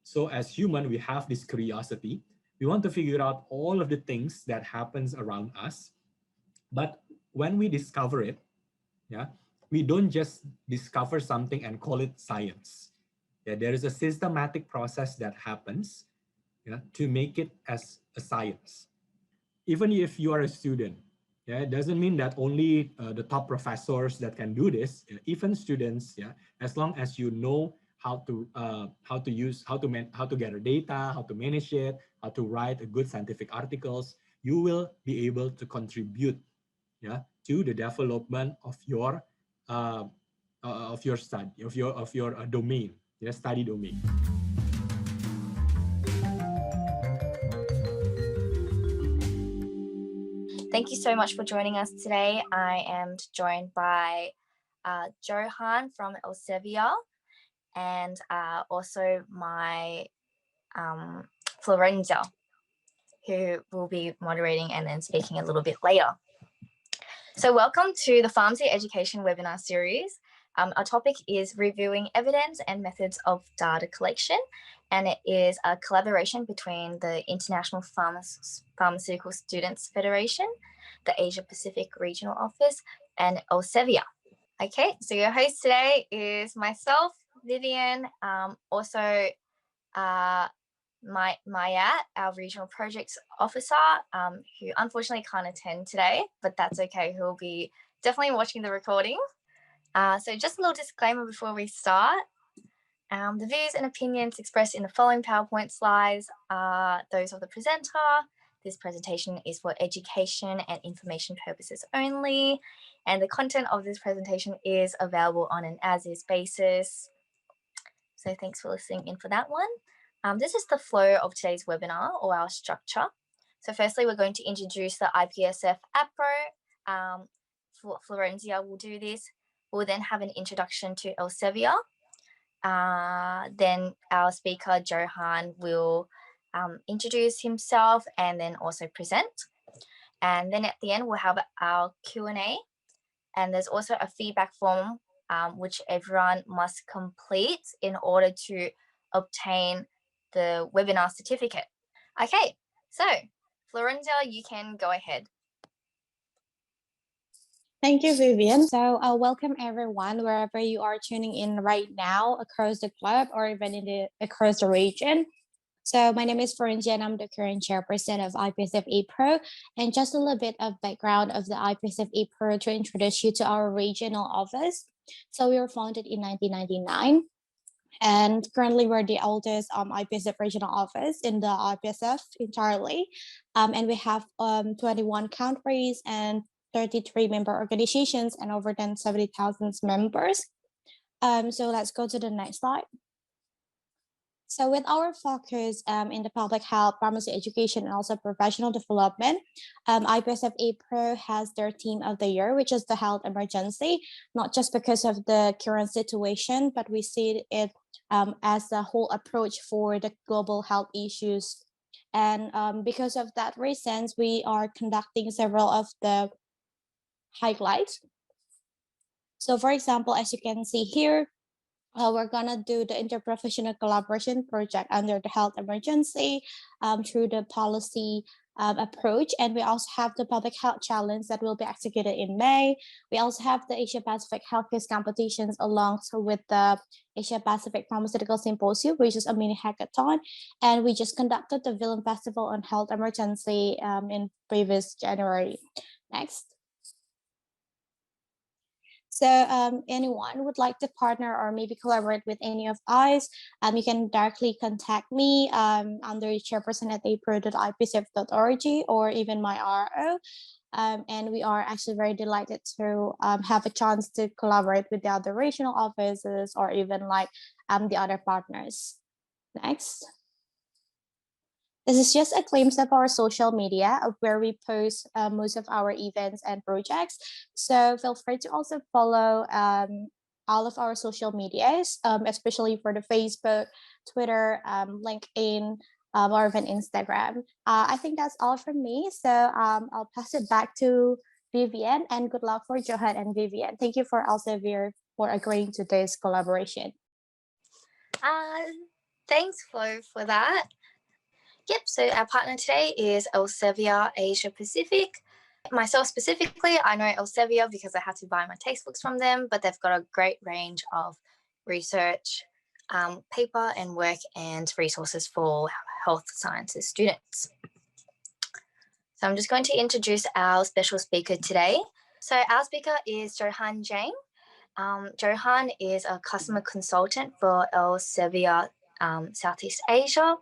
So as human, we have this curiosity. We want to figure out all of the things that happens around us. But when we discover it, yeah, we don't just discover something and call it science. Yeah, there is a systematic process that happens, yeah, to make it as a science. Even if you are a student, yeah, it doesn't mean that only the top professors that can do this. Even students, yeah, as long as you know how to use how to gather data, how to manage it, how to write a good scientific articles, you will be able to contribute, yeah, to the development uh, of your study, of your domain, yeah, study domain. Thank you so much for joining us today. I am joined by Johan from Elsevier, and also my Florenza, who will be moderating and then speaking a little bit later. So welcome to the Pharmacy Education webinar series. Our topic is reviewing evidence and methods of data collection, and it is a collaboration between the International Pharmaceutical Students Federation, the Asia Pacific Regional Office, and Elsevier. Okay, so your host today is myself, Vivian, also Maya, our regional projects officer, who unfortunately can't attend today, but that's okay. He'll be definitely watching the recording. So just a little disclaimer before we start. The views and opinions expressed in the following PowerPoint slides are those of the presenter. This presentation is for education and information purposes only, and the content of this presentation is available on an as-is basis. So thanks for listening in for that one. This is the flow of today's webinar, or our structure. So firstly, we're going to introduce the IPSF APRO. Florencia will do this. We'll then have an introduction to Elsevier. Then our speaker, Johan, will introduce himself and then also present. And then at the end, we'll have our Q&A. And there's also a feedback form which everyone must complete in order to obtain the webinar certificate. Okay, so Florencia, you can go ahead. Thank you, Vivian. So welcome everyone, wherever you are tuning in right now across the globe or even across the region. So my name is Florencia and I'm the current chairperson of IPSF APRO. And just a little bit of background of the IPSF APRO to introduce you to our regional office. So we were founded in 1999. And currently we're the oldest IPSF regional office in the IPSF entirely. And we have 21 countries and 33 member organizations and over 70,000 members. So let's go to the next slide. So with our focus in the public health, pharmacy education, and also professional development, IPSF APRO has their theme of the year, which is the health emergency, not just because of the current situation, but we see it as a whole approach for the global health issues. And because of that reasons, we are conducting several of the highlights. So for example, as you can see here, we're gonna do the interprofessional collaboration project under the health emergency through the policy approach. And we also have the public health challenge that will be executed in May. We also have the Asia Pacific Health Quiz competitions along with the Asia Pacific Pharmaceutical Symposium, which is a mini hackathon. And we just conducted the Villain Festival on Health Emergency in previous January. Next. So anyone would like to partner or maybe collaborate with any of us, you can directly contact me under chairperson at apro.ipsf.org or even my RO. And we are actually very delighted to have a chance to collaborate with the other regional offices or even like the other partners. Next. This is just a glimpse of our social media of where we post most of our events and projects. So feel free to also follow all of our social medias, especially for the Facebook, Twitter, LinkedIn, or even Instagram. I think that's all from me. So I'll pass it back to Vivian, and good luck for Johan and Vivian. Thank you for Elsevier for agreeing to this collaboration. Thanks, Flo, for that. Yep, so our partner today is Elsevier Asia Pacific. Myself specifically, I know Elsevier because I had to buy my textbooks from them, but they've got a great range of research, paper and work and resources for health sciences students. So I'm just going to introduce our special speaker today. So our speaker is Johan Jang. Johan is a customer consultant for Elsevier Southeast Asia.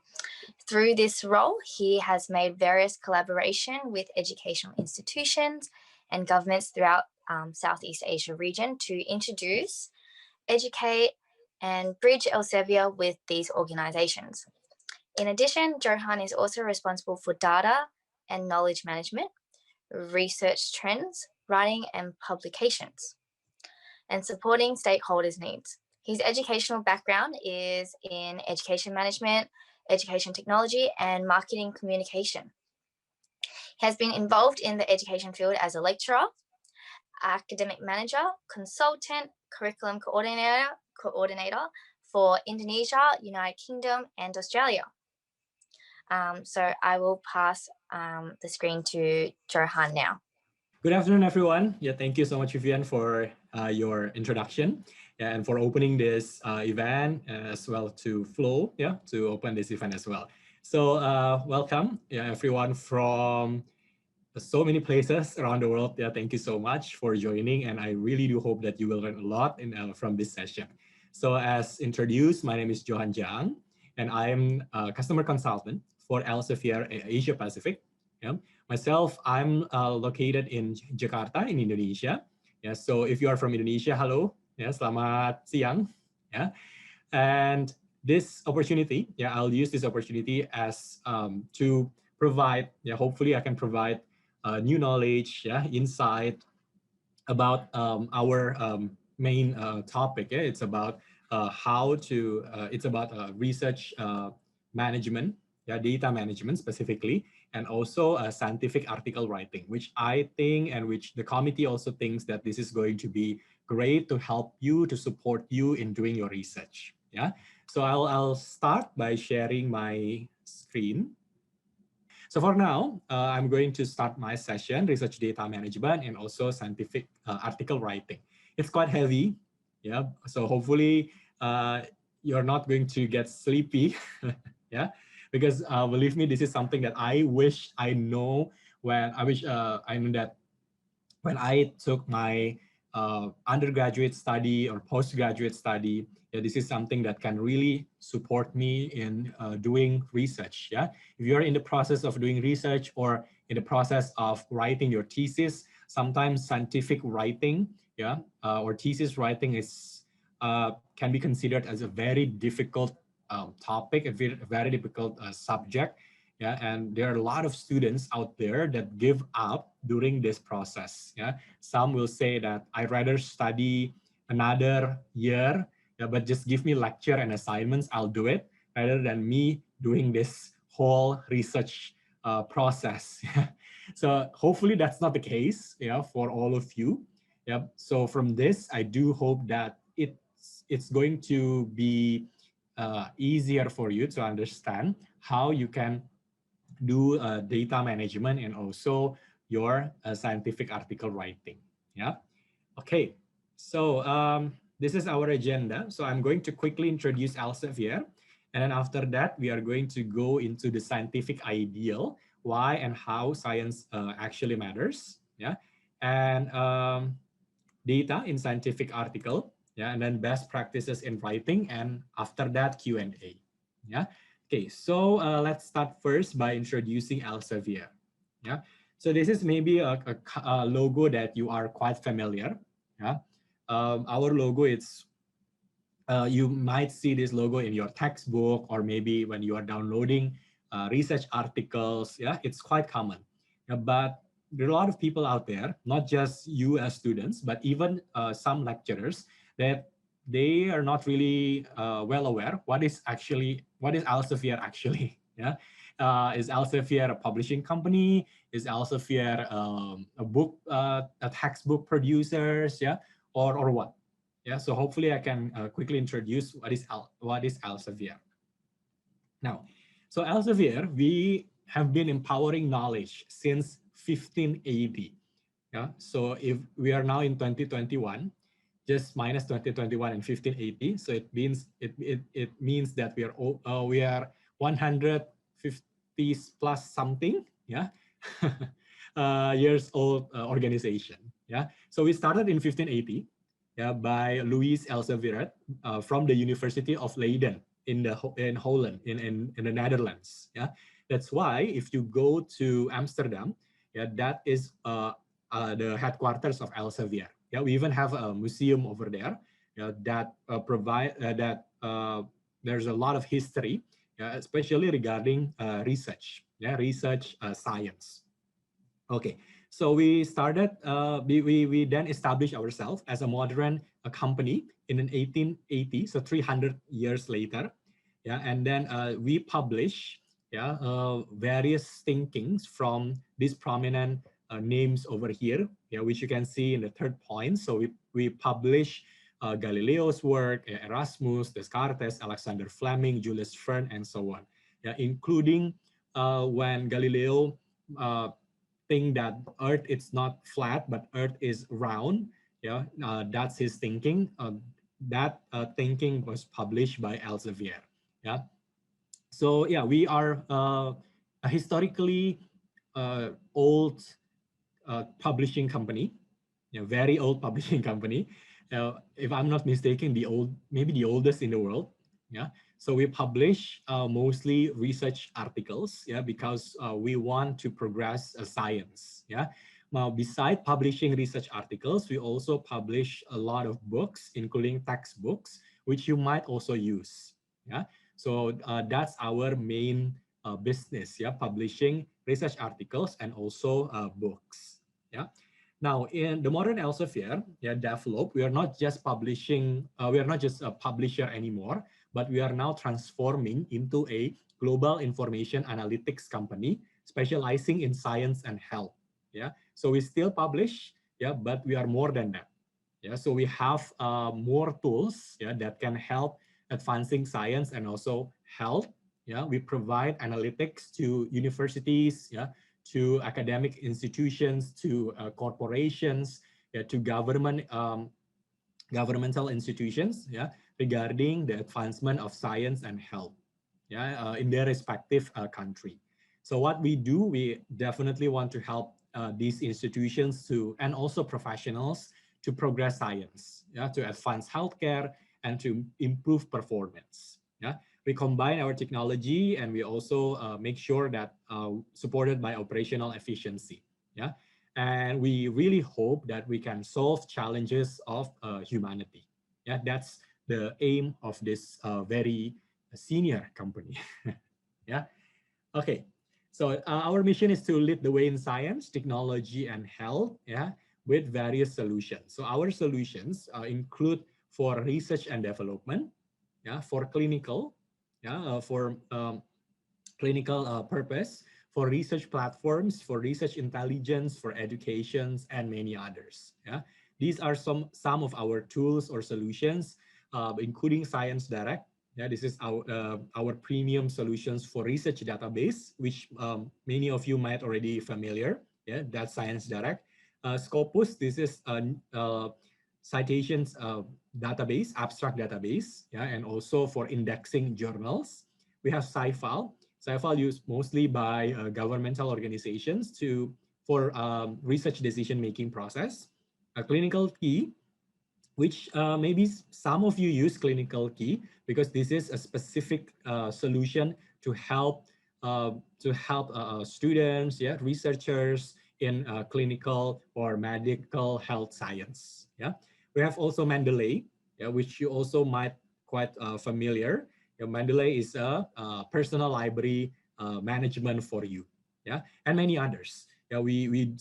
Through this role, he has made various collaboration with educational institutions and governments throughout Southeast Asia region to introduce, educate, and bridge Elsevier with these organizations. In addition, Johan is also responsible for data and knowledge management, research trends, writing and publications, and supporting stakeholders' needs. His educational background is in education management, education technology, and marketing communication. He has been involved in the education field as a lecturer, academic manager, consultant, curriculum coordinator for Indonesia, United Kingdom, and Australia. So I will pass the screen to Johan now. Good afternoon, everyone. Yeah, thank you so much, Vivian, for your introduction and for opening this event, as well to Flo, to open this event as well. So welcome, everyone from so many places around the world. Yeah, thank you so much for joining, and I really do hope that you will learn a lot from this session. So as introduced, my name is Johan Jang, and I am a customer consultant for Elsevier Asia Pacific. Yeah. Myself, I'm located in Jakarta in Indonesia. Yeah, so if you are from Indonesia, hello. Yeah, selamat siang. Yeah, and this opportunity, I'll use this opportunity as to provide. Hopefully, I can provide new knowledge, insight about our main topic. It's about it's about research management, data management specifically, and also scientific article writing, which I think and which the committee also thinks that this is going to be great to help you, to support you in doing your research. Yeah. So I'll start by sharing my screen. So for now, I'm going to start my session, research data management and also scientific article writing. It's quite heavy, so hopefully you're not going to get sleepy, because believe me, this is something that I wish I know I knew that when I took my undergraduate study or postgraduate study. This is something that can really support me in doing research. If you're in the process of doing research or in the process of writing your thesis, sometimes scientific writing, or thesis writing is can be considered as a very difficult topic, a very difficult subject. And there are a lot of students out there that give up during this process. Some will say that I'd rather study another year, but just give me lecture and assignments, I'll do it, rather than me doing this whole research process. So hopefully that's not the case, for all of you. So from this, I do hope that it's going to be easier for you to understand how you can do data management and also your scientific article writing. Okay, so this is our agenda. So I'm going to quickly introduce Elsevier, and then after that we are going to go into the scientific ideal, why and how science actually matters, and data in scientific article, and then best practices in writing, and after that Q&A. Okay, so let's start first by introducing Elsevier. So this is maybe a logo that you are quite familiar. Our logo, you might see this logo in your textbook, or maybe when you are downloading research articles. It's quite common. But there are a lot of people out there, not just you as students, but even some lecturers, that they are not really well aware what is Elsevier actually. Is Elsevier a publishing company? Is Elsevier a textbook producers? Or what? So hopefully I can quickly introduce what is Elsevier. Now, so Elsevier, we have been empowering knowledge since 1580. Yeah. So if we are now in 2021, just minus 2021 and 1580, so it means it means that we are 150 plus something, yeah, years old organization. Yeah. So we started in 1580, yeah, by Louis Elsevier from the University of Leiden in Holland in the Netherlands. Yeah. That's why if you go to Amsterdam, yeah, that is the headquarters of Elsevier. Yeah, we even have a museum over there, that provide that there's a lot of history, especially regarding research. Yeah, research science. Okay, so we started. We then established ourselves as a modern company in an 1880, so 300 years later. Yeah, and then we publish, yeah, various thinkings from these prominent names over here, yeah, which you can see in the third point. So we publish Galileo's work, Erasmus, Descartes, Alexander Fleming, Julius Verne, and so on. Yeah, including when Galileo think that Earth is not flat, but Earth is round. Yeah, that's his thinking. That thinking was published by Elsevier. Yeah. So yeah, we are a historically old publishing company, very old publishing company. If I'm not mistaken, maybe the oldest in the world. Yeah. So we publish mostly research articles, yeah, because we want to progress science. Yeah. Now, beside publishing research articles, we also publish a lot of books, including textbooks, which you might also use. Yeah. So that's our main business. Yeah, publishing research articles and also books. Yeah. Now, in the modern Elsevier, yeah, develop, we are not just publishing, we are not just a publisher anymore, but we are now transforming into a global information analytics company specializing in science and health. Yeah, so we still publish, yeah, but we are more than that. Yeah, so we have more tools, yeah, that can help advancing science and also health. Yeah, we provide analytics to universities, yeah, to academic institutions, to corporations, yeah, to governmental institutions, yeah, regarding the advancement of science and health, yeah, in their respective country. So what we do, we definitely want to help these institutions to, and also professionals, to progress science, yeah, to advance healthcare and to improve performance. Yeah, we combine our technology and we also make sure that supported by operational efficiency. Yeah, and we really hope that we can solve challenges of humanity. Yeah, that's the aim of this very senior company. Yeah. Okay. So our mission is to lead the way in science, technology, and health. Yeah, with various solutions. So our solutions include for research and development. Yeah, for clinical. Yeah, for clinical purpose, for research platforms, for research intelligence, for educations, and many others. Yeah, these are some of our tools or solutions, including Science Direct. Yeah, this is our premium solutions for research database, which many of you might already familiar. Yeah, that's Science Direct. Scopus, this is a citations database, abstract database. Yeah, and also for indexing journals. We have SciFile. SciFile used mostly by governmental organizations for research decision-making process. A clinical key, which maybe some of you use clinical key because this is a specific solution to help students, yeah, researchers in clinical or medical health science. Yeah, we have also Mendeley, yeah, which you also might quite familiar. Mendeley is a personal library management for you. Yeah, and many others. Yeah, we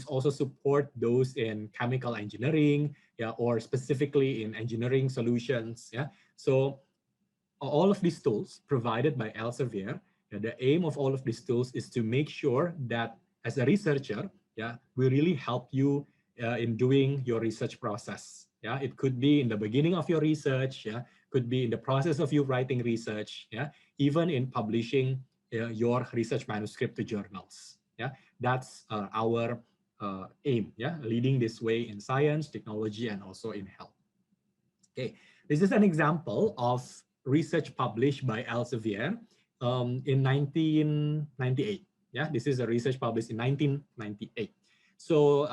also support those in chemical engineering, yeah, or specifically in engineering solutions. Yeah, so all of these tools provided by Elsevier, yeah, the aim of all of these tools is to make sure that as a researcher, yeah, we really help you in doing your research process. Yeah, it could be in the beginning of your research. Yeah, could be in the process of you writing research. Yeah, even in publishing your research manuscript to journals. Yeah, that's our aim. Yeah, leading this way in science, technology, and also in health. Okay, this is an example of research published by Elsevier in 1998. Yeah, this is a research published in 1998. So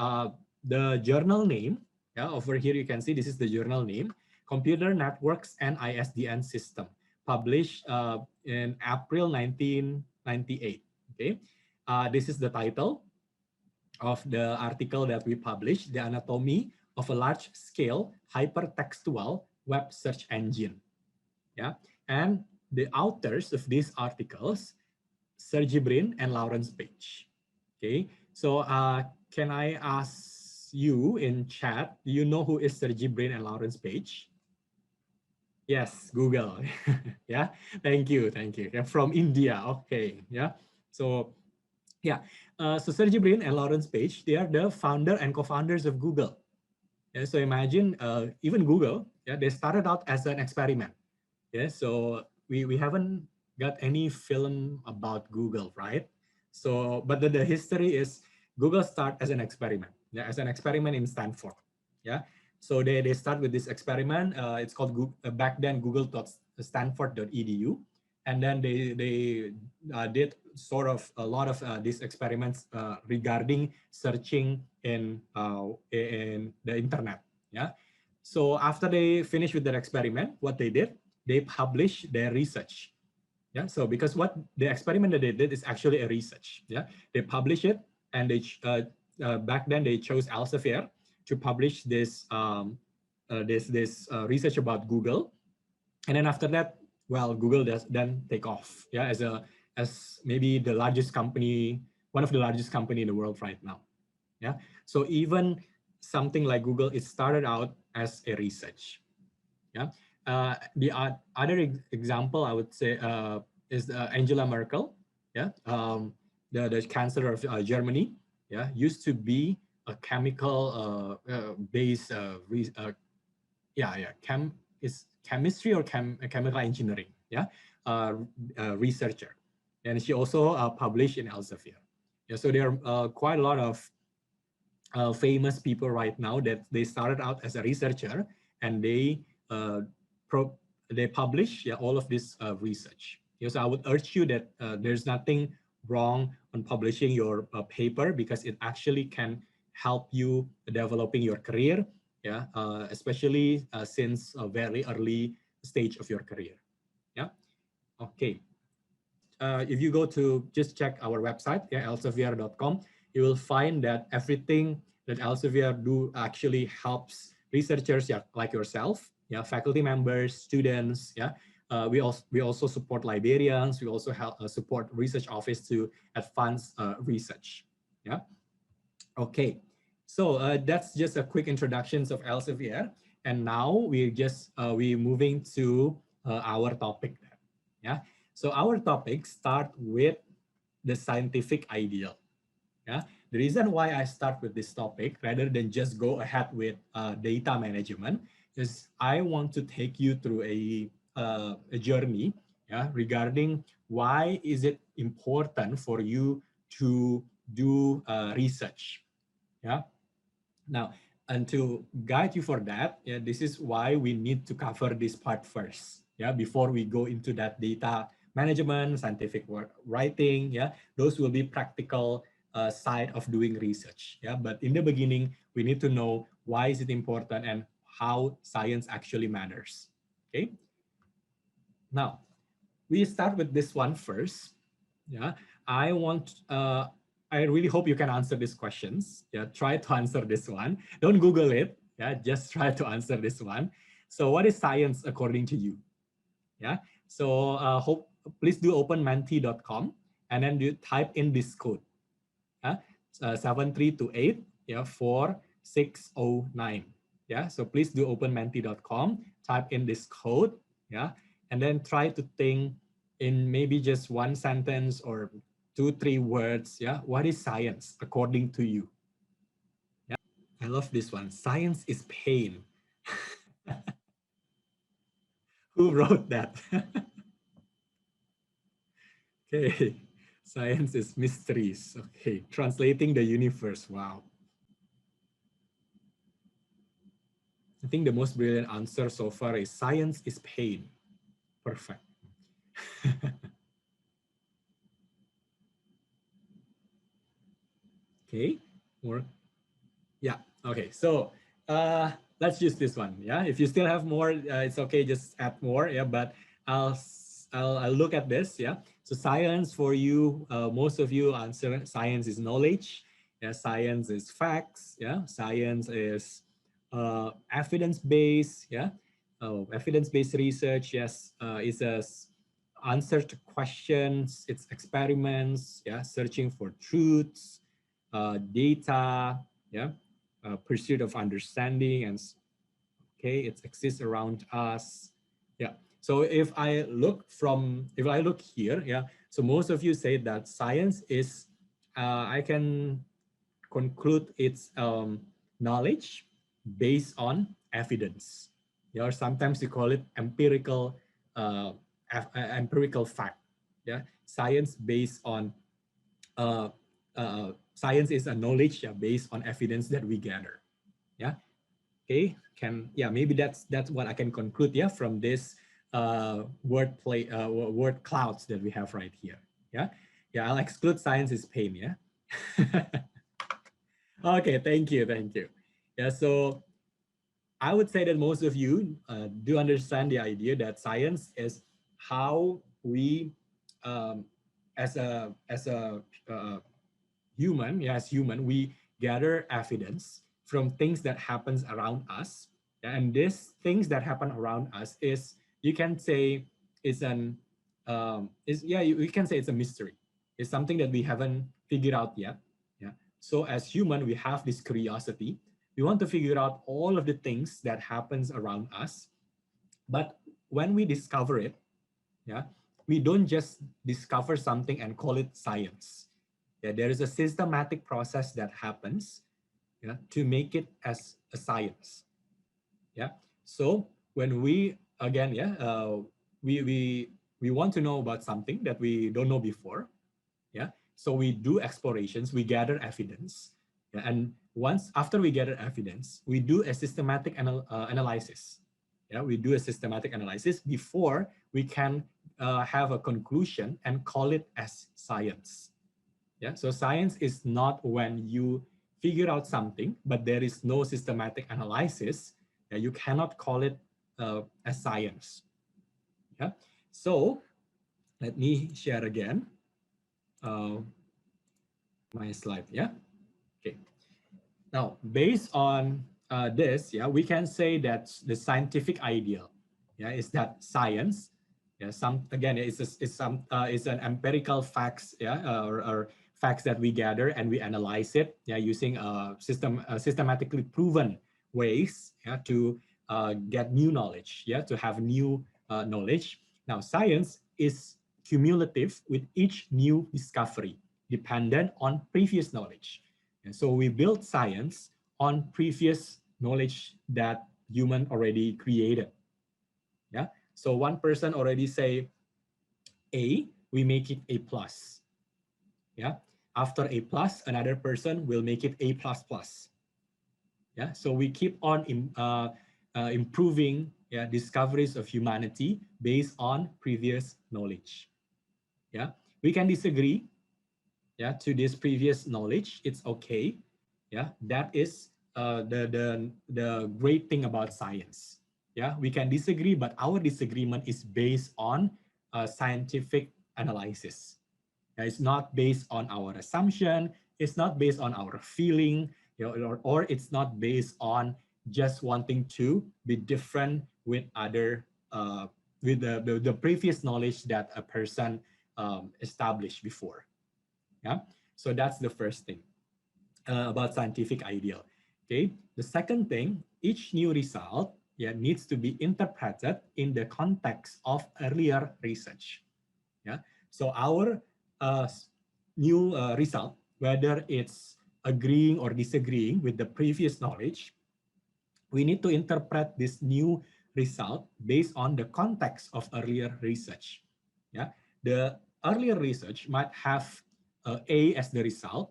the journal name, yeah, over here you can see this is the journal name, Computer Networks and ISDN System, published in April 1998. Okay, this is the title of the article that we published, The Anatomy of a Large-Scale Hypertextual Web Search Engine. Yeah, and the authors of these articles, Sergey Brin and Lawrence Page. Okay, so can I ask you in chat, do you know who is Sergey Brin and Lawrence Page? Yes, Google. Yeah, thank you, thank you. Yeah, from India. Okay, yeah. So yeah, so Sergey Brin and Lawrence Page, they are the founder and co-founders of Google. Yeah, so imagine even Google, yeah, they started out as an experiment. Yeah, so we haven't got any film about Google, right? So, but the history is Google start as an experiment, yeah, as an experiment in Stanford. Yeah, so they start with this experiment. It's called Google, back then google.stanford.edu, and then they did sort of a lot of these experiments regarding searching in the internet. Yeah, so after they finished with their experiment, what they did, they publish their research. Yeah, so because what the experiment that they did is actually a research. Yeah, they publish it, and they back then they chose Elsevier to publish this research about Google, and then after that, well, Google does then take off. Yeah, as maybe the largest company, one of the largest company in the world right now. Yeah, so even something like Google, it started out as a research. Yeah. The other example I would say is Angela Merkel. Yeah. The chancellor of Germany. Yeah. Used to be a chemical based is chemistry or chemical engineering. Yeah. Researcher, and she also published in Elsevier. Yeah. So there are quite a lot of famous people right now that they started out as a researcher, and uh, they publish, yeah, all of this research. So I would urge you that there's nothing wrong on publishing your paper, because it actually can help you developing your career, yeah, especially since a very early stage of your career. Yeah. Okay. If you go to just check our website, yeah, elsevier.com, you will find that everything that Elsevier do actually helps researchers, yeah, like yourself, yeah, faculty members, students, yeah. We also support librarians. We also help support research office to advance research. Yeah. Okay. So that's just a quick introductions of Elsevier, and now we moving to our topic. Yeah. So our topic start with the scientific ideal. Yeah. The reason why I start with this topic rather than just go ahead with data management is I want to take you through a journey, yeah, regarding why is it important for you to do research. Yeah. Now, and to guide you for that, yeah, this is why we need to cover this part first. Yeah, before we go into that data management, scientific work, writing. Yeah, those will be practical side of doing research. Yeah, but in the beginning, we need to know why is it important and how science actually matters. Okay. Now, we start with this one first. Yeah, I want. I really hope you can answer these questions. Yeah, try to answer this one. Don't Google it. Yeah, just try to answer this one. So, what is science according to you? Yeah. So, please do open menti.com and then you type in this code. Yeah, 7328. Yeah, 4609. Yeah. So please do open menti.com. Type in this code. Yeah, and then try to think in maybe just one sentence or 2-3 words. Yeah, what is science according to you? Yeah, I love this one. Science is pain. Who wrote that? Okay, science is mysteries. Okay, translating the universe. Wow. I think the most brilliant answer so far is science is pain. Perfect. Okay, more. Yeah, okay. So let's use this one. Yeah, if you still have more, it's okay, just add more. Yeah, but I'll look at this. Yeah, so science for you, most of you answer science is knowledge. Yeah, science is facts. Yeah, science is evidence-based. Yeah, evidence-based research. Yes, it's a answer to questions. It's experiments. Yeah, searching for truths, data. Yeah, pursuit of understanding, and okay, it exists around us. Yeah. So if I look here, yeah. So most of you say that science is, I can conclude it's knowledge based on evidence. Yeah, or sometimes you call it empirical, empirical fact. Yeah, science based on science is a knowledge, yeah, based on evidence that we gather. Yeah. Okay. Maybe that's what I can conclude, yeah, from this word clouds that we have right here. Yeah. Yeah. I'll exclude science is pain. Yeah. Okay. Thank you. Yeah. So I would say that most of you do understand the idea that science is how we, as a human, yeah, as human, we gather evidence from things that happens around us. And these things that happen around us is, you can say, is an you can say it's a mystery. It's something that we haven't figured out yet. Yeah. So as human, we have this curiosity. We want to figure out all of the things that happens around us. But when we discover it, yeah, we don't just discover something and call it science. Yeah, there is a systematic process that happens, yeah, to make it as a science. Yeah. So when we again, yeah, we want to know about something that we don't know before. Yeah. So we do explorations, we gather evidence, yeah, and once after we gather evidence, we do a systematic analysis. Yeah, we do a systematic analysis before we can have a conclusion and call it as science. Yeah, so science is not when you figure out something, but there is no systematic analysis. Yeah, you cannot call it as science. Yeah, so let me share again my slide. Yeah, okay. Now, based on this, yeah, we can say that the scientific ideal, yeah, is that science, yeah, it's an empirical facts, yeah, or facts that we gather and we analyze it, yeah, using systematically proven ways, yeah, to get new knowledge, yeah, to have new knowledge. Now, science is cumulative with each new discovery, dependent on previous knowledge. And so we build science on previous knowledge that human already created. Yeah. So one person already say A, we make it A plus. Yeah. After A plus, another person will make it A plus plus. Yeah. So we keep on improving, yeah, discoveries of humanity based on previous knowledge. Yeah. We can disagree, yeah, to this previous knowledge. It's okay. Yeah, that is the great thing about science. Yeah, we can disagree, but our disagreement is based on scientific analysis. Yeah, it's not based on our assumption. It's not based on our feeling, you know, or it's not based on just wanting to be different with other with the previous knowledge that a person established before. Yeah, so that's the first thing about scientific ideal. Okay, the second thing, each new result, yeah, needs to be interpreted in the context of earlier research. Yeah, so our uh, new result, whether it's agreeing or disagreeing with the previous knowledge, we need to interpret this new result based on the context of earlier research. Yeah, the earlier research might have A as the result.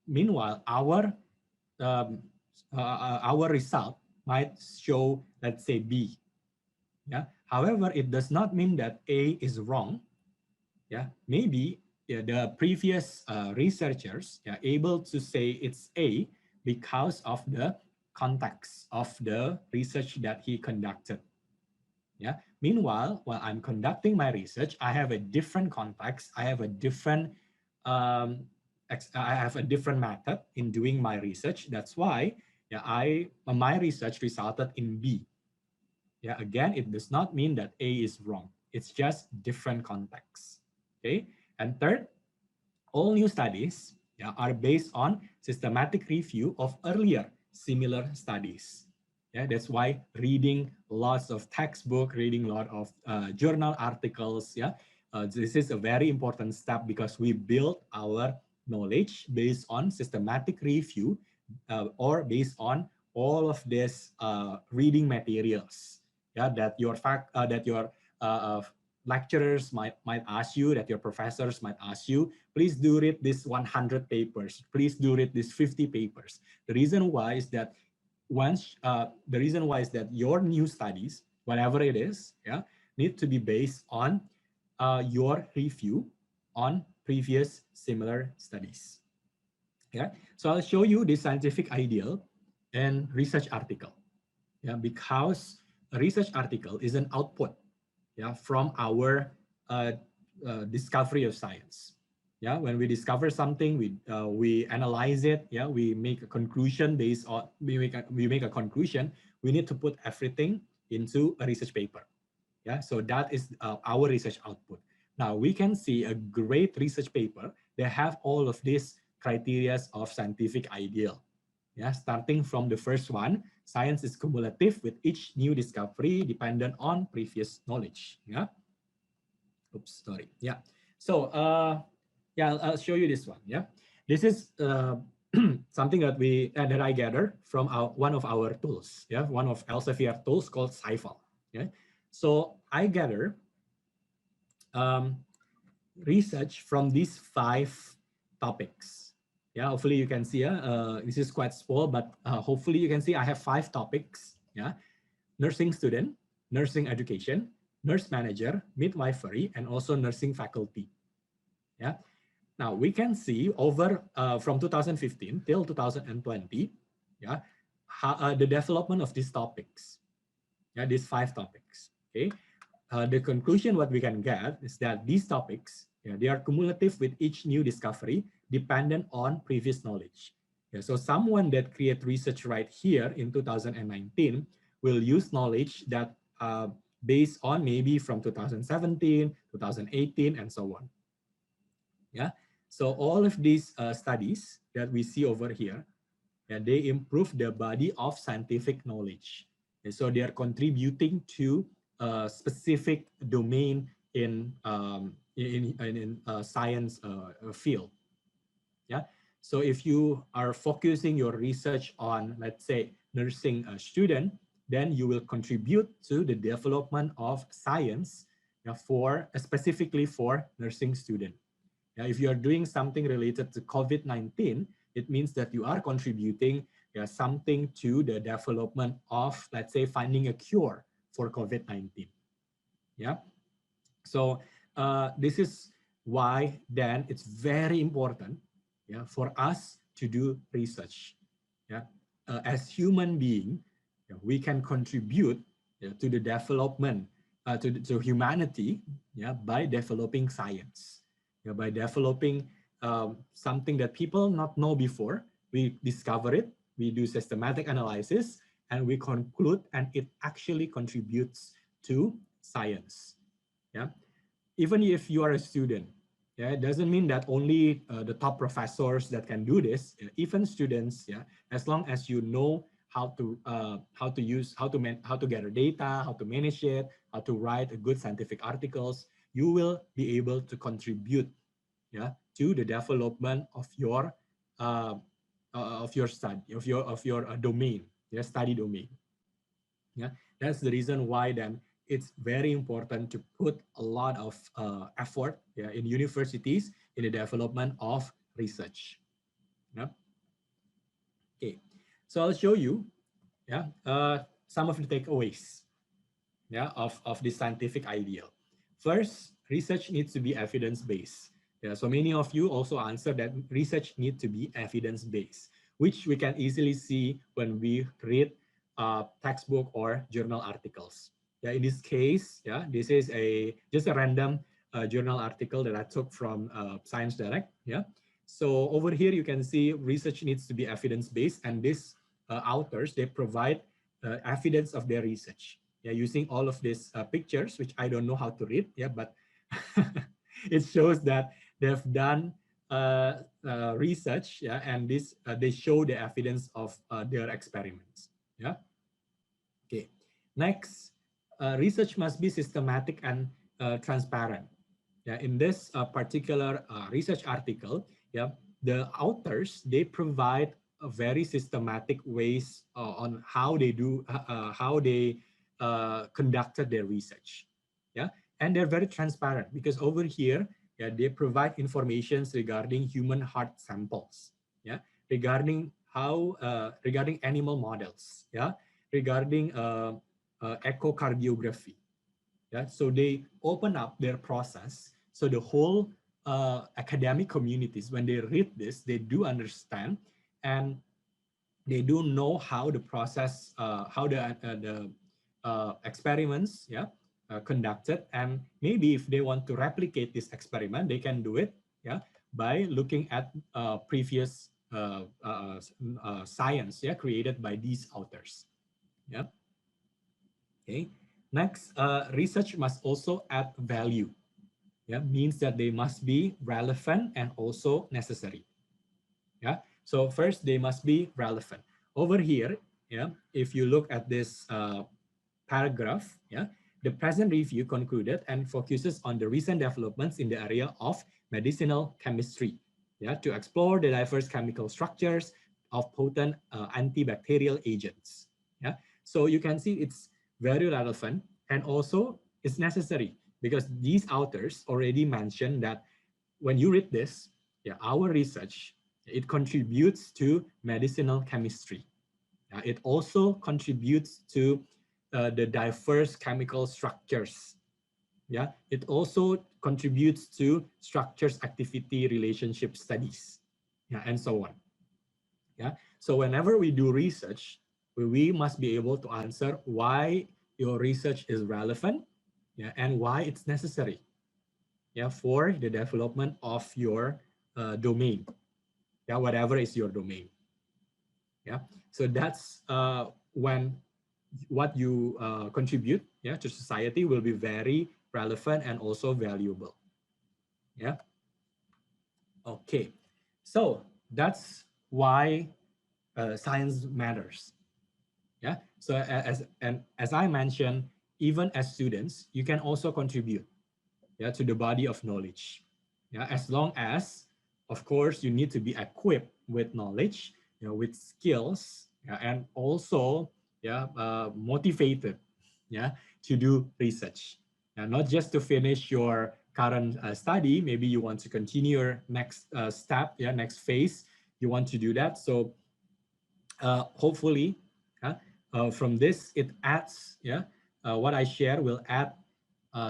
Meanwhile, um, our result might show, let's say, B. Yeah. However, it does not mean that A is wrong. Yeah. Maybe the previous researchers are able to say it's A because of the context of the research that he conducted. Yeah. Meanwhile, while I'm conducting my research, I have a different context. I have a different method in doing my research. That's why my research resulted in B. Yeah, again, it does not mean that A is wrong. It's just different contexts. Okay. And third, all new studies are based on systematic review of earlier similar studies. Yeah, that's why reading lots of textbook, reading a lot of journal articles. Yeah, this is a very important step because we build our knowledge based on systematic review or based on all of these reading materials. Yeah, that your lecturers might ask you, that your professors might ask you, please do read this 100 papers, please do read this 50 papers. The reason why is that your new studies, whatever it is, need to be based on your review on previous similar studies. Yeah, so I'll show you this scientific ideal and research article. Yeah, because a research article is an output from our discovery of science. Yeah, when we discover something, we analyze it. Yeah, we make a conclusion based on we make a conclusion. We need to put everything into a research paper. Yeah, so that is our research output. Now we can see a great research paper that have all of these criteria of scientific ideal. Yeah, starting from the first one, science is cumulative with each new discovery dependent on previous knowledge. Yeah. Oops, sorry. Yeah. So I'll show you this one. Yeah. This is something that I gathered from one of our tools. Yeah, one of Elsevier tools called Sci-Fi. Yeah. So I gather research from these 5 topics. Yeah, hopefully you can see. This is quite small, but hopefully you can see I have 5 topics. Yeah, nursing student, nursing education, nurse manager, midwifery, and also nursing faculty. Yeah. Now we can see over from 2015 till 2020, yeah, the development of these topics. Yeah, these 5 topics. Okay. The conclusion what we can get is that these topics, they are cumulative with each new discovery dependent on previous knowledge. Yeah, so someone that create research right here in 2019 will use knowledge that based on maybe from 2017, 2018, and so on. Yeah, so all of these studies that we see over here, they improve the body of scientific knowledge. And so they are contributing to a specific domain in science field. Yeah. So if you are focusing your research on, let's say, nursing a student, then you will contribute to the development of science specifically for nursing student. If you are doing something related to COVID-19, it means that you are contributing something to the development of, let's say, finding a cure for COVID-19. Yeah. So this is why then it's very important for us to do research. Yeah. As human being, we can contribute to the development to humanity by developing science. By developing something that people not know before, we discover it, we do systematic analysis, and we conclude, and it actually contributes to science. Yeah, even if you are a student, it doesn't mean that only the top professors that can do this. Even students, as long as you know how to gather data, how to manage it, how to write a good scientific articles, you will be able to contribute to the development of your study, of your domain, study domain. Yeah, that's the reason why then it's very important to put a lot of effort, yeah, in universities in the development of research. Yeah. Okay, so I'll show you, yeah, some of the takeaways, yeah, of this scientific ideal. First, research needs to be evidence-based. Yeah, so many of you also answered that research needs to be evidence-based, which we can easily see when we read textbook or journal articles. Yeah, in this case, yeah, this is just a random journal article that I took from Science Direct. Yeah, so over here you can see research needs to be evidence-based, and these authors, they provide evidence of their research. Yeah, using all of these pictures, which I don't know how to read. Yeah, but it shows that they've done research. Yeah, and this they show the evidence of their experiments. Yeah. Okay. Next, research must be systematic and transparent. Yeah, in this particular research article, yeah, the authors, they provide a very systematic ways on how they conducted their research. Yeah, and they're very transparent because over here, yeah, they provide informations regarding human heart samples. Yeah, regarding regarding animal models. Yeah, regarding echocardiography. Yeah, so they open up their process. So the whole academic communities, when they read this, they do understand, and they do know how the process, how the experiments, yeah, conducted, and maybe if they want to replicate this experiment, they can do it, yeah, by looking at previous science, yeah, created by these authors, yeah. Okay. Next, research must also add value. Yeah, means that they must be relevant and also necessary. Yeah. So first, they must be relevant. Over here, yeah, if you look at this paragraph, yeah, the present review concluded and focuses on the recent developments in the area of medicinal chemistry. Yeah, to explore the diverse chemical structures of potent antibacterial agents. Yeah. So you can see it's very relevant, and also it's necessary because these authors already mentioned that when you read this, yeah, our research, it contributes to medicinal chemistry. It also contributes to the diverse chemical structures. Yeah, it also contributes to structures activity relationship studies. Yeah, and so on. Yeah, so whenever we do research, we must be able to answer why your research is relevant, yeah, and why it's necessary, yeah, for the development of your domain, yeah, whatever is your domain. Yeah, so that's when what you contribute, yeah, to society will be very relevant and also valuable. Yeah. Okay, so that's why science matters. Yeah, so as I mentioned, even as students, you can also contribute, yeah, to the body of knowledge. Yeah, as long as, of course, you need to be equipped with knowledge, you know, with skills, yeah, and also, yeah, motivated, yeah, to do research. And not just to finish your current study, maybe you want to continue your next step, yeah, next phase, you want to do that. So hopefully, from this, it adds, yeah, what I share will add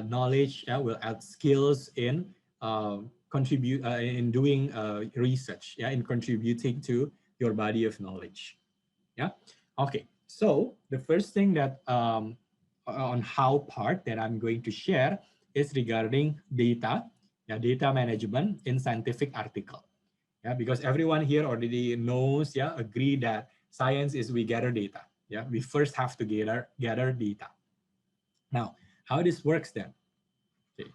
knowledge, will add skills in contribute in doing research, yeah, in contributing to your body of knowledge. Yeah. Okay. So the first thing that on how part that I'm going to share is regarding data, yeah, data management in scientific article. Yeah, because everyone here already knows, yeah, agree that science is we gather data. Yeah, we first have to gather data. Now, how this works then? Okay.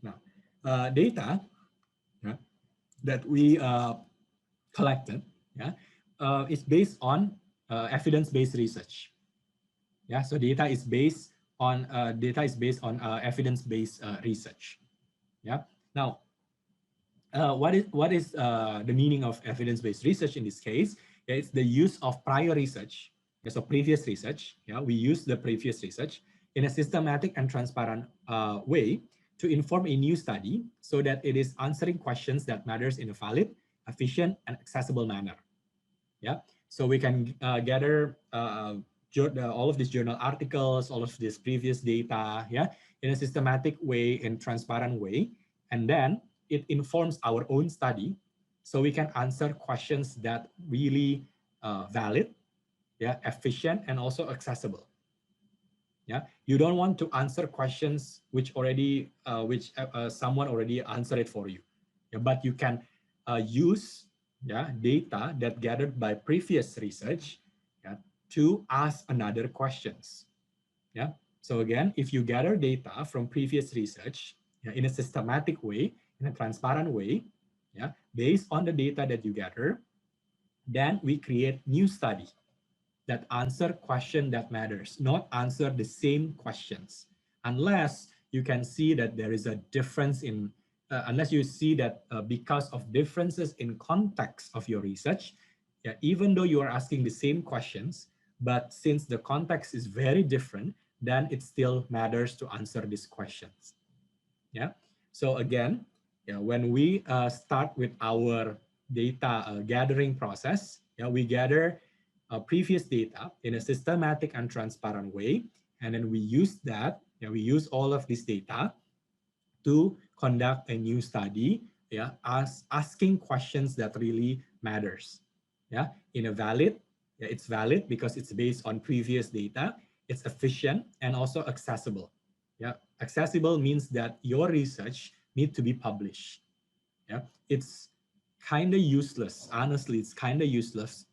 Now, data, yeah, that we collected, yeah, is based on evidence-based research. Yeah, so data is based on evidence-based research. Yeah. Now, what is the meaning of evidence-based research in this case? Yeah, it's the use of prior research, So previous research, yeah, we use the previous research in a systematic and transparent way to inform a new study so that it is answering questions that matters in a valid, efficient, and accessible manner. Yeah, so we can gather all of these journal articles, all of this previous data, yeah, in a systematic way, in transparent way, and then it informs our own study, so we can answer questions that really valid, yeah, efficient, and also accessible. Yeah, you don't want to answer questions which already someone already answered it for you. Yeah, but you can use, yeah, data that gathered by previous research, yeah, to ask another questions. Yeah, so again, if you gather data from previous research, yeah, in a systematic way, in a transparent way, yeah, based on the data that you gather, then we create new study that answer question that matters, not answer the same questions. Unless you can see that there is a difference in, unless you see that because of differences in context of your research, yeah, even though you are asking the same questions, but since the context is very different, then it still matters to answer these questions. Yeah. So again, yeah, when we start with our data gathering process, yeah, we gather previous data in a systematic and transparent way, and then we use that. Yeah, we use all of this data to conduct a new study. Yeah, asking questions that really matters. Yeah, in a valid. Yeah, it's valid because it's based on previous data. It's efficient and also accessible. Yeah, accessible means that your research need to be published. Yeah, it's kind of useless. Honestly, it's kind of useless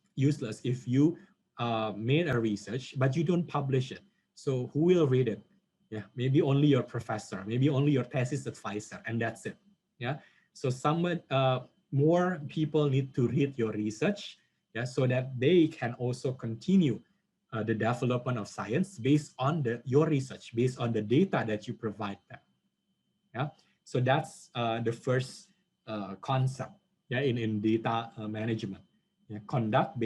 if you made a research but you don't publish it. So who will read it? Yeah, maybe only your professor, maybe only your thesis advisor, and that's it. Yeah, so more people need to read your research, yeah, so that they can also continue the development of science based on your research, based on the data that you provide them. Yeah, so that's the first concept, yeah, in data management. Yeah, conduct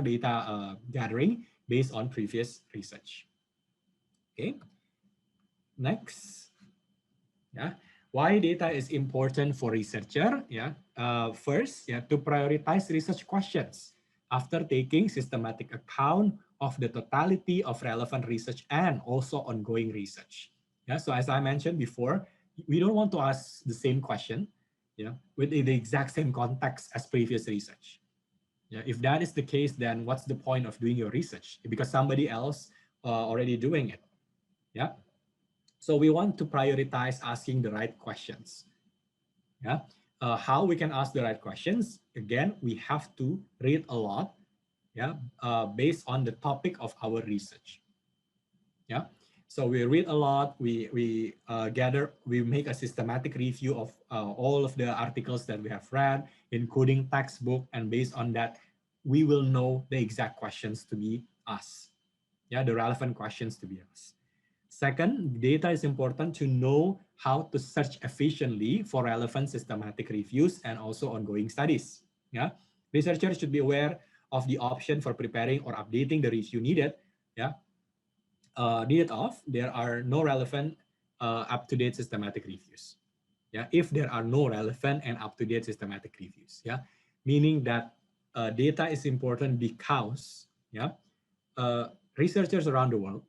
data gathering based on previous research. Okay, next. Yeah, why data is important for researcher? Yeah, first, yeah, to prioritize research questions after taking systematic account of the totality of relevant research and also ongoing research. Yeah, so as I mentioned before, we don't want to ask the same question, yeah, with the exact same context as previous research. Yeah, if that is the case, then what's the point of doing your research? Because somebody else already doing it. Yeah, so we want to prioritize asking the right questions. Yeah, how we can ask the right questions? Again, we have to read a lot. Yeah, based on the topic of our research. Yeah, so we read a lot. We make a systematic review of all of the articles that we have read, including textbook, and based on that, we will know the exact questions to be asked. Yeah, the relevant questions to be asked. Second, data is important to know how to search efficiently for relevant systematic reviews and also ongoing studies. Yeah, researchers should be aware of the option for preparing or updating the review needed. Yeah, there are no relevant up-to-date systematic reviews. Yeah, if there are no relevant and up-to-date systematic reviews. Yeah, meaning that data is important because, yeah, researchers around the world,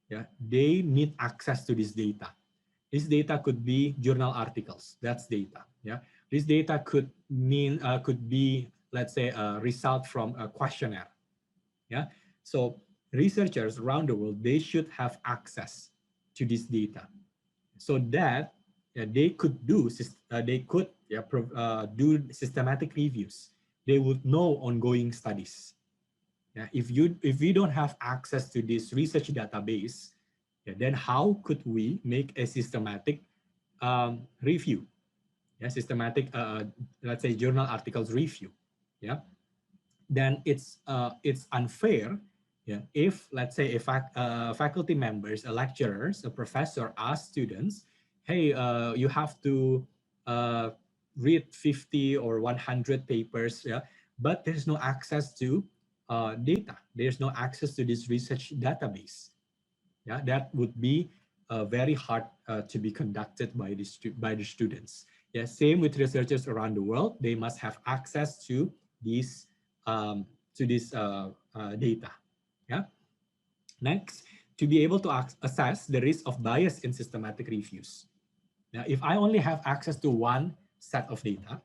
yeah, they need access to this data. This data could be journal articles. That's data. Yeah, this data could be, let's say, a result from a questionnaire. Yeah, so researchers around the world, they should have access to this data, so that they could do do systematic reviews. They would know ongoing studies. Yeah, if we don't have access to this research database, yeah, then how could we make a systematic review? Yeah, systematic, let's say, journal articles review. Yeah, then it's unfair. Yeah, if, let's say, faculty members, a lecturers, a professor ask students, hey, you have to read 50 or 100 papers, yeah, but there's no access to data. There's no access to this research database. Yeah, that would be very hard to be conducted by the students. Yeah, same with researchers around the world. They must have access to these data. Yeah. Next, to be able to assess the risk of bias in systematic reviews. Now, if I only have access to one set of data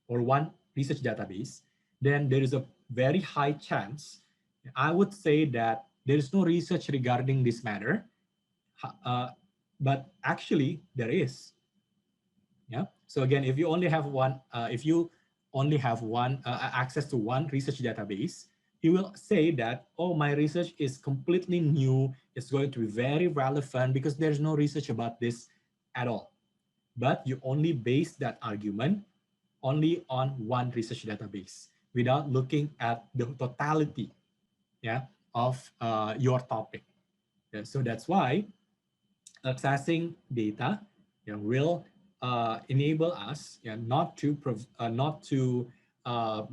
or one research database, then there is a very high chance, I would say, that there is no research regarding this matter, but actually there is. Yeah. So again, if you only have one access to one research database, you will say that, oh, my research is completely new. It's going to be very relevant because there's no research about this at all. But you only base that argument only on one research database without looking at the totality, yeah, of your topic. Yeah, so that's why accessing data, will enable us, not to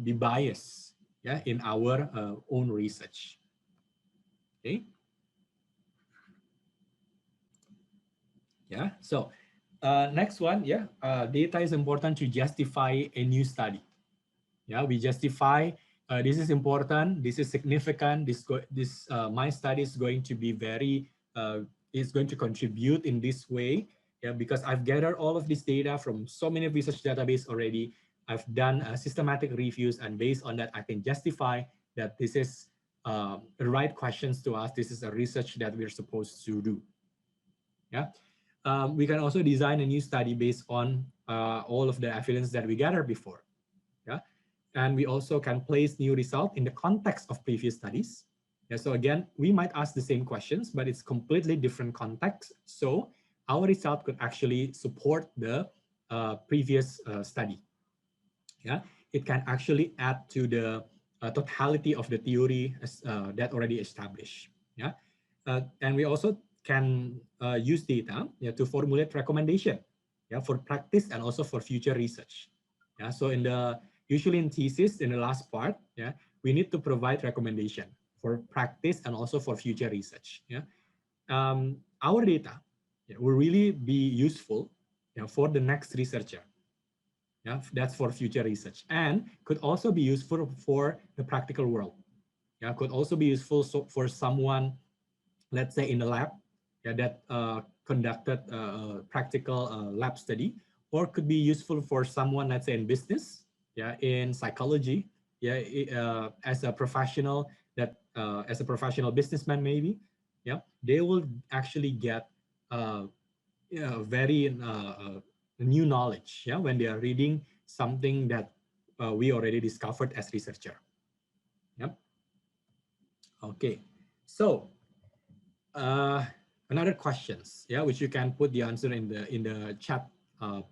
be biased, in our own research. Okay. Yeah. So next one, data is important to justify a new study. Yeah, we justify this is important, this is significant, my study is going to be is going to contribute in this way. Yeah, because I've gathered all of this data from so many research database already. I've done systematic reviews, and based on that, I can justify that this is the right questions to ask. This is a research that we're supposed to do. Yeah. We can also design a new study based on all of the evidence that we gathered before. Yeah. And we also can place new result in the context of previous studies. Yeah, so again, we might ask the same questions, but it's completely different context. So our result could actually support the previous study. Yeah, it can actually add to the totality of the theory that already established. Yeah, and we also can use data, to formulate recommendation, for practice and also for future research. Yeah, so usually in thesis, in the last part, we need to provide recommendation for practice and also for future research. Yeah, our data, will really be useful, for the next researcher. Yeah, that's for future research, and could also be useful for the practical world. Yeah, could also be useful for someone, let's say in the lab, that conducted practical lab study, or could be useful for someone, let's say in business, in psychology, as a professional as a professional businessman maybe, they will actually get very new knowledge, when they are reading something that we already discovered as researcher. Yep. Okay, so another questions, which you can put the answer in the chat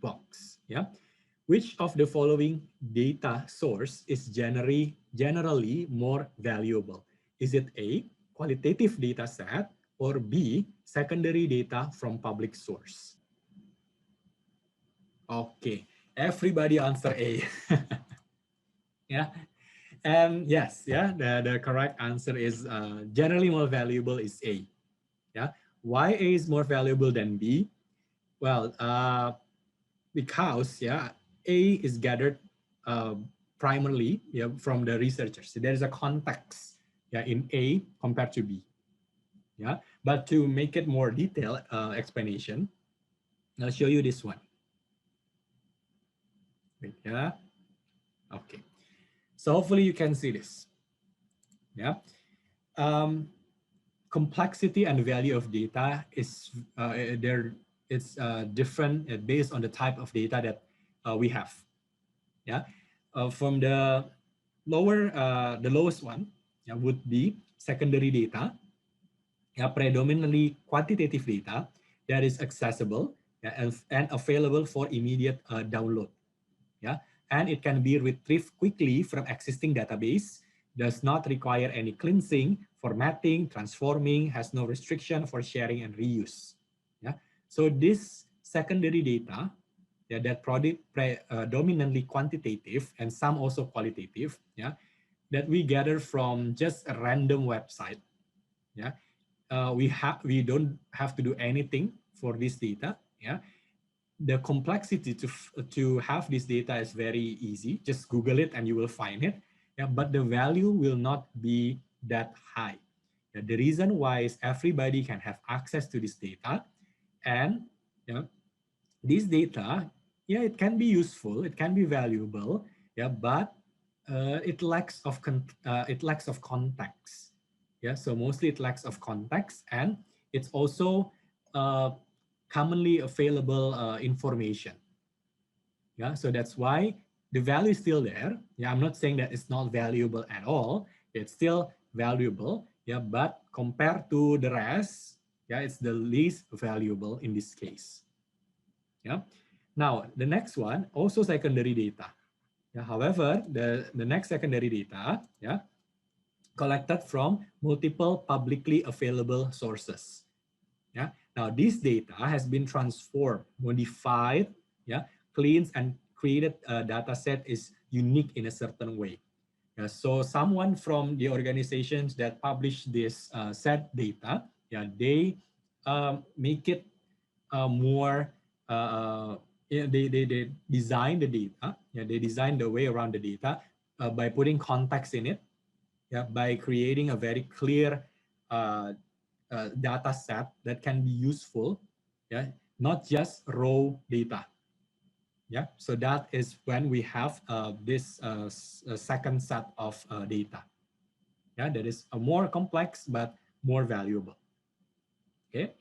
box. Which of the following data source is generally more valuable? Is it A, qualitative data set, or B, secondary data from public source? Okay, everybody answer A. Yeah, and yes, the correct answer is generally more valuable is A. Yeah, why A is more valuable than B? Well, because A is gathered primarily from the researchers. So there is a context in A compared to B. Yeah, but to make it more detailed explanation, I'll show you this one. Wait, okay. So hopefully you can see this. Yeah. Complexity and value of data is it's different based on the type of data that we have. Yeah. From the lowest one would be secondary data, predominantly quantitative data that is accessible and available for immediate download. Yeah, and it can be retrieved quickly from existing database, does not require any cleansing, formatting, transforming, has no restriction for sharing and reuse. Yeah, so this secondary data that predominantly quantitative and some also qualitative, that we gather from just a random website. Yeah, we don't have to do anything for this data. Yeah, the complexity to have this data is very easy. Just Google it and you will find it. Yeah, but the value will not be that high. Yeah, the reason why is everybody can have access to this data, and yeah, this data, yeah, it can be useful, it can be valuable, yeah, but it lacks of context. Yeah, so mostly it lacks of context, and it's also uh, commonly available information. Yeah, so that's why the value is still there. Yeah, I'm not saying that it's not valuable at all. It's still valuable. Yeah, but compared to the rest, yeah, it's the least valuable in this case. Yeah. Now the next one, also secondary data. Yeah, however, the next secondary data, yeah, collected from multiple publicly available sources. Yeah. Now this data has been transformed, modified, yeah, cleansed, and created a data set is unique in a certain way. Yeah, so someone from the organizations that publish this set data, yeah, they make it more. Yeah, they design the data. Yeah, they design the way around the data by putting context in it. Yeah, by creating a very clear uh, data set that can be useful. Yeah, not just raw data. Yeah, so that is when we have this second set of data. Yeah, that is a more complex but more valuable. Okay,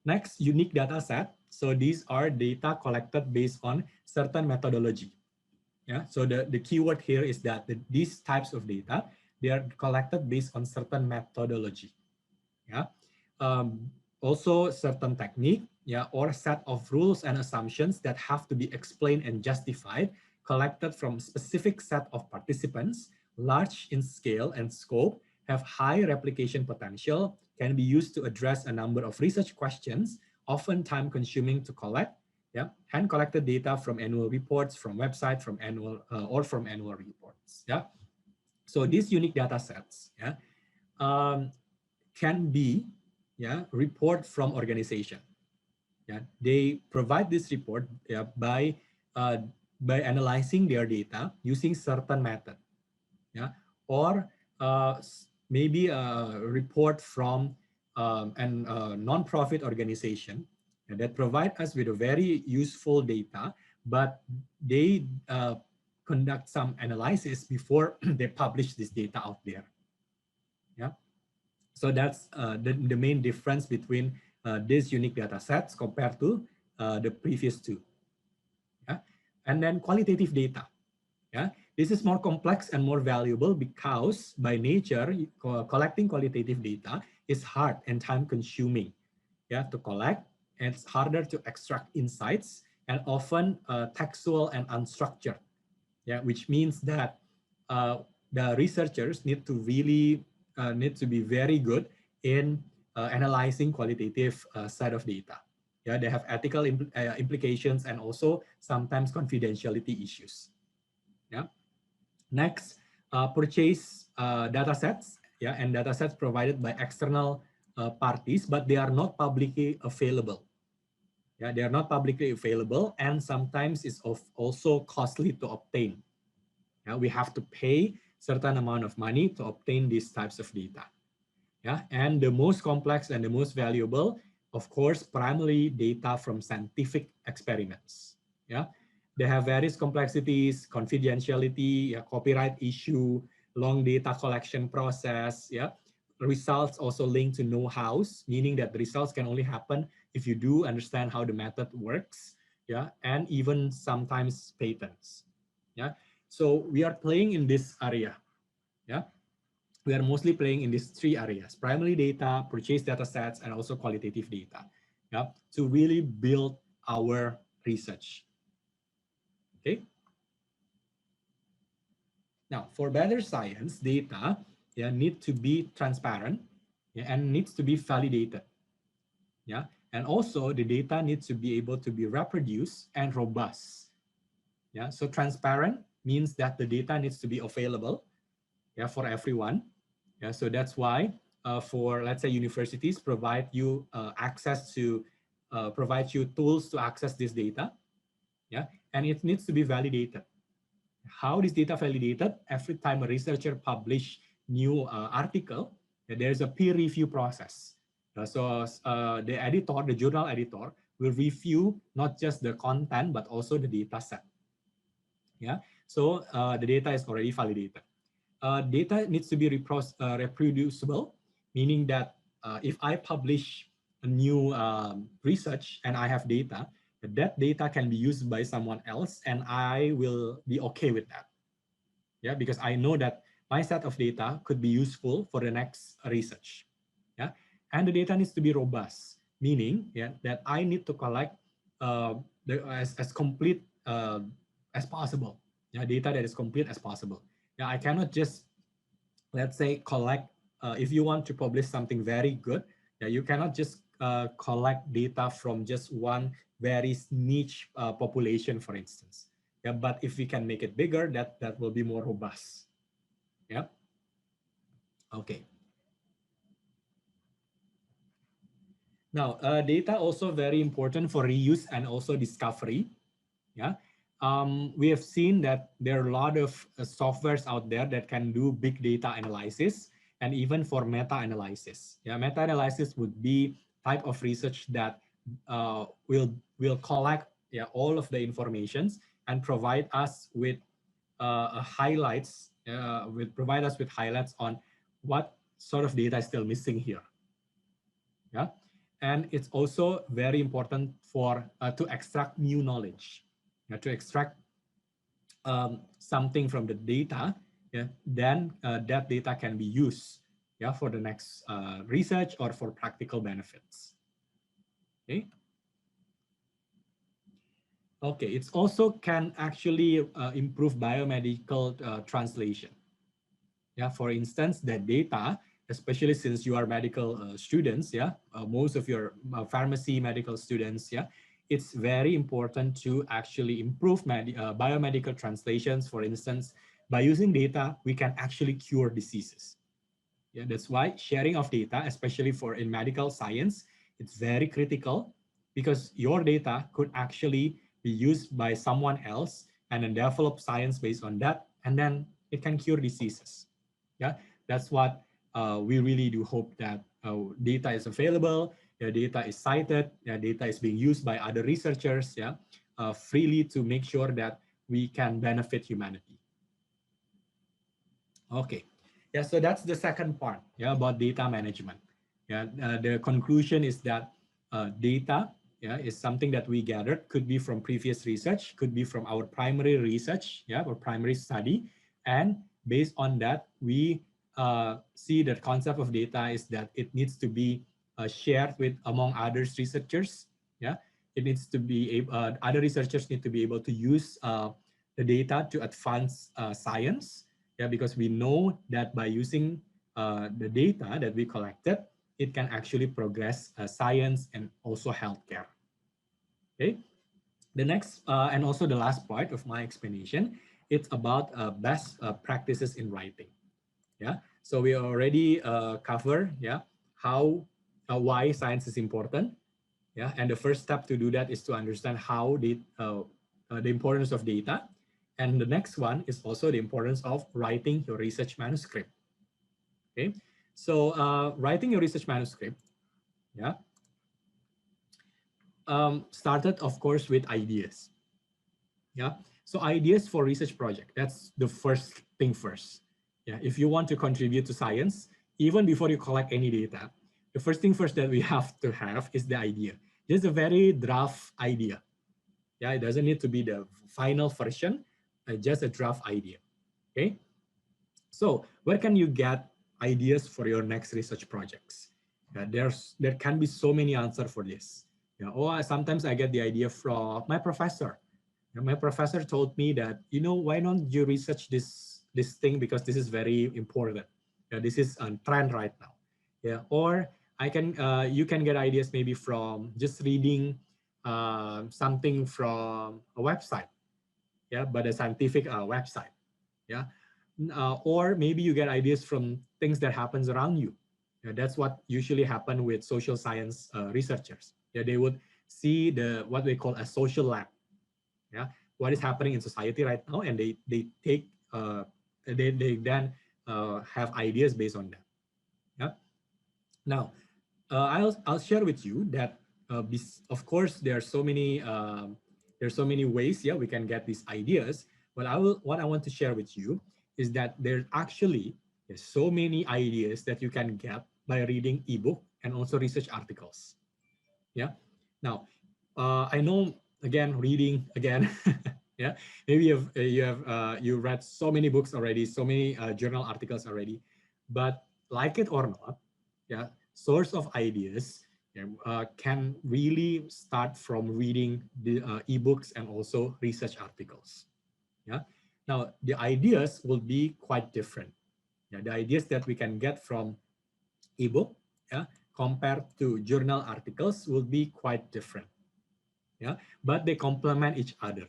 next, unique data set. So these are data collected based on certain methodology. Yeah, so the keyword here is that these types of data, they are collected based on certain methodology. Yeah, also certain technique, yeah, or set of rules and assumptions that have to be explained and justified, collected from specific set of participants, large in scale and scope, have high replication potential, can be used to address a number of research questions, often time consuming to collect. Yeah, hand collected data from annual reports, from website, from annual reports. Yeah, so these unique data sets, yeah, can be, yeah, report from organization. Yeah, they provide this report, yeah, by analyzing their data using certain method. Yeah, or maybe a report from an non-profit organization that provide us with a very useful data, but they conduct some analysis before they publish this data out there. Yeah, so that's the main difference between these unique data sets compared to the previous two. Yeah, and then qualitative data. Yeah, this is more complex and more valuable because by nature, collecting qualitative data is hard and time consuming. Yeah, to collect, and it's harder to extract insights, and often textual and unstructured. Yeah, which means that the researchers need to really need to be very good in analyzing qualitative set of data. Yeah, they have ethical implications and also sometimes confidentiality issues. Yeah. Next, purchase data sets. Yeah, and data sets provided by external parties, but they are not publicly available. Yeah, they are not publicly available, and sometimes it's also costly to obtain. Yeah, we have to pay certain amount of money to obtain these types of data. Yeah, and the most complex and the most valuable, of course, primarily data from scientific experiments. Yeah, they have various complexities, confidentiality, yeah, copyright issue, long data collection process. Yeah, results also linked to know-hows, meaning that the results can only happen if you do understand how the method works. Yeah, and even sometimes patents. Yeah, so we are playing in this area. Yeah, we are mostly playing in these three areas: primary data, purchase data sets, and also qualitative data. Yeah, to really build our research. Okay. Now, for better science, data, yeah, need to be transparent, yeah, and needs to be validated. Yeah, and also the data needs to be able to be reproduced and robust. Yeah, so transparent means that the data needs to be available. yeah, for everyone. Yeah, so that's why for, let's say, universities provide you access to, provide you tools to access this data. Yeah, and it needs to be validated. How is data validated? Every time a researcher publish new article, there's a peer review process. So the editor, the journal editor, will review not just the content, but also the data set. Yeah, so the data is already validated. Data needs to be reproducible, meaning that if I publish a new research and I have data, that data can be used by someone else and I will be okay with that. Yeah, because I know that my set of data could be useful for the next research. Yeah, and the data needs to be robust, meaning, yeah, that I need to collect as complete as possible. Yeah, data that is complete as possible. Yeah, I cannot just, let's say, collect. If you want to publish something very good, yeah, you cannot just collect data from just one very niche population, for instance. Yeah, but if we can make it bigger, that will be more robust. Yeah. Okay. Now, data also very important for reuse and also discovery. Yeah. We have seen that there are a lot of softwares out there that can do big data analysis and even for meta-analysis. Yeah, meta-analysis would be type of research that will collect, yeah, all of the informations and provide us with highlights, provide us with highlights on what sort of data is still missing here. Yeah, and it's also very important for to extract new knowledge, to extract something from the data. Yeah, then that data can be used, yeah, for the next research or for practical benefits. Okay. Okay, it's also can actually improve biomedical translation. Yeah, for instance, that data, especially since you are medical students, yeah, most of your pharmacy medical students, yeah, it's very important to actually improve biomedical translations. For instance, by using data, we can actually cure diseases. Yeah, that's why sharing of data, especially for in medical science, it's very critical because your data could actually be used by someone else and then develop science based on that, and then it can cure diseases. Yeah, that's what we really do hope, that data is available, data is cited, data is being used by other researchers, yeah, freely to make sure that we can benefit humanity. Okay, yeah, so that's the second part, yeah, about data management. Yeah, the conclusion is that data, yeah, is something that we gathered, could be from previous research, could be from our primary research, yeah, or primary study, and based on that, we see that concept of data is that it needs to be shared with among others researchers. Yeah, it needs to be other researchers need to be able to use the data to advance science. Yeah, because we know that by using the data that we collected, it can actually progress science and also healthcare. Okay, the next and also the last part of my explanation, it's about best practices in writing. Yeah, so we already cover, yeah, how why science is important. Yeah, and the first step to do that is to understand how the importance of data, and the next one is also the importance of writing your research manuscript. Okay, so writing your research manuscript, yeah, started of course with ideas. Yeah, so ideas for research project, that's the first thing first. Yeah, if you want to contribute to science, even before you collect any data, the first thing first that we have to have is the idea. Just a very draft idea. Yeah, it doesn't need to be the final version, just a draft idea. Okay, so where can you get ideas for your next research projects? There can be so many answers for this. Yeah, sometimes I get the idea from my professor. My professor told me that, why don't you research this thing, because this is very important. Yeah, this is a trend right now. Yeah, or you can get ideas maybe from just reading something from a website. Yeah, but a scientific website. Yeah, or maybe you get ideas from things that happens around you. That's what usually happen with social science researchers. They would see what they call a social lab. What is happening in society right now, and they take they then have ideas based on that. Now, I'll share with you that of course there are so many ways we can get these ideas. But what I want to share with you is that there's actually so many ideas that you can get by reading ebook and also research articles. Now, I know, again, reading again. Maybe you read so many books already, so many journal articles already, but like it or not, source of ideas can really start from reading the ebooks and also research articles. Now the ideas will be quite different. The ideas that we can get from ebook compared to journal articles will be quite different. But they complement each other.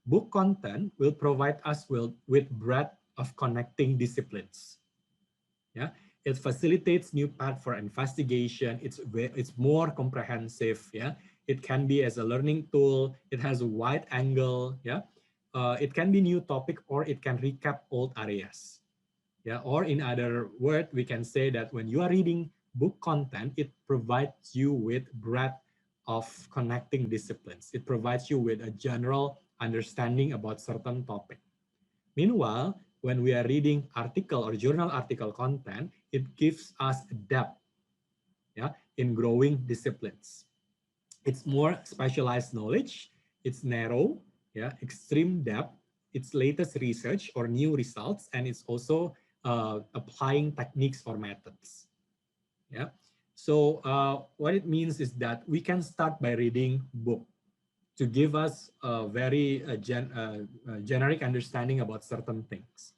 Book content will provide us with breadth of connecting disciplines. It facilitates new path for investigation. It's more comprehensive. It can be as a learning tool. It has a wide angle. It can be new topic, or it can recap old areas. Or in other words, we can say that when you are reading book content, it provides you with breadth of connecting disciplines. It provides you with a general understanding about certain topic. Meanwhile, when we are reading article or journal article content, it gives us depth in growing disciplines. It's more specialized knowledge, it's narrow, extreme depth, it's latest research or new results, and it's also applying techniques or methods. So what it means is that we can start by reading book to give us a very generic understanding about certain things.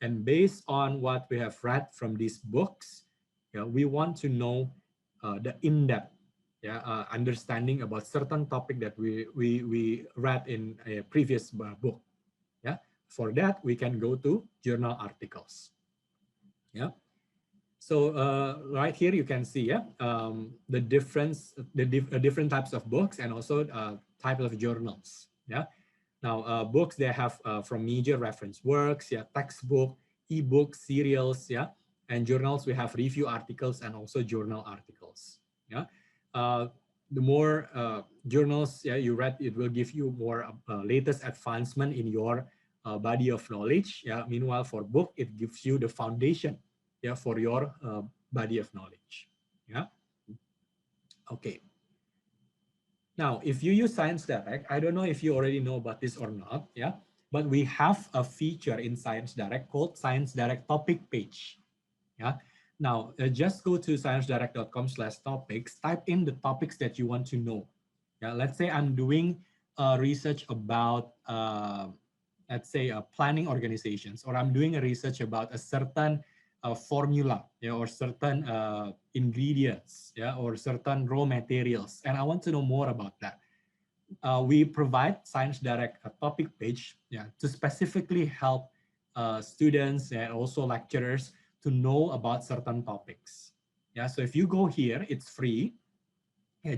And based on what we have read from these books, we want to know the in-depth understanding about certain topic that we read in a previous book. For that, we can go to journal articles. So right here you can see the different types of books and also types of journals. Now books, they have from major reference works, textbook, ebook, serials, and journals, we have review articles and also journal articles. The more journals you read, it will give you more latest advancement in your body of knowledge. Meanwhile, for book, it gives you the foundation for your body of knowledge. Okay. Now, if you use Science Direct, I don't know if you already know about this or not, but we have a feature in Science Direct called Science Direct topic page. Now, just go to sciencedirect.com/topics, type in the topics that you want to know. Let's say I'm doing research about, let's say, planning organizations, or I'm doing a research about a certain formula, or certain ingredients, or certain raw materials, and I want to know more about that. We provide Science Direct a topic page, to specifically help students and also lecturers to know about certain topics. So if you go here, it's free.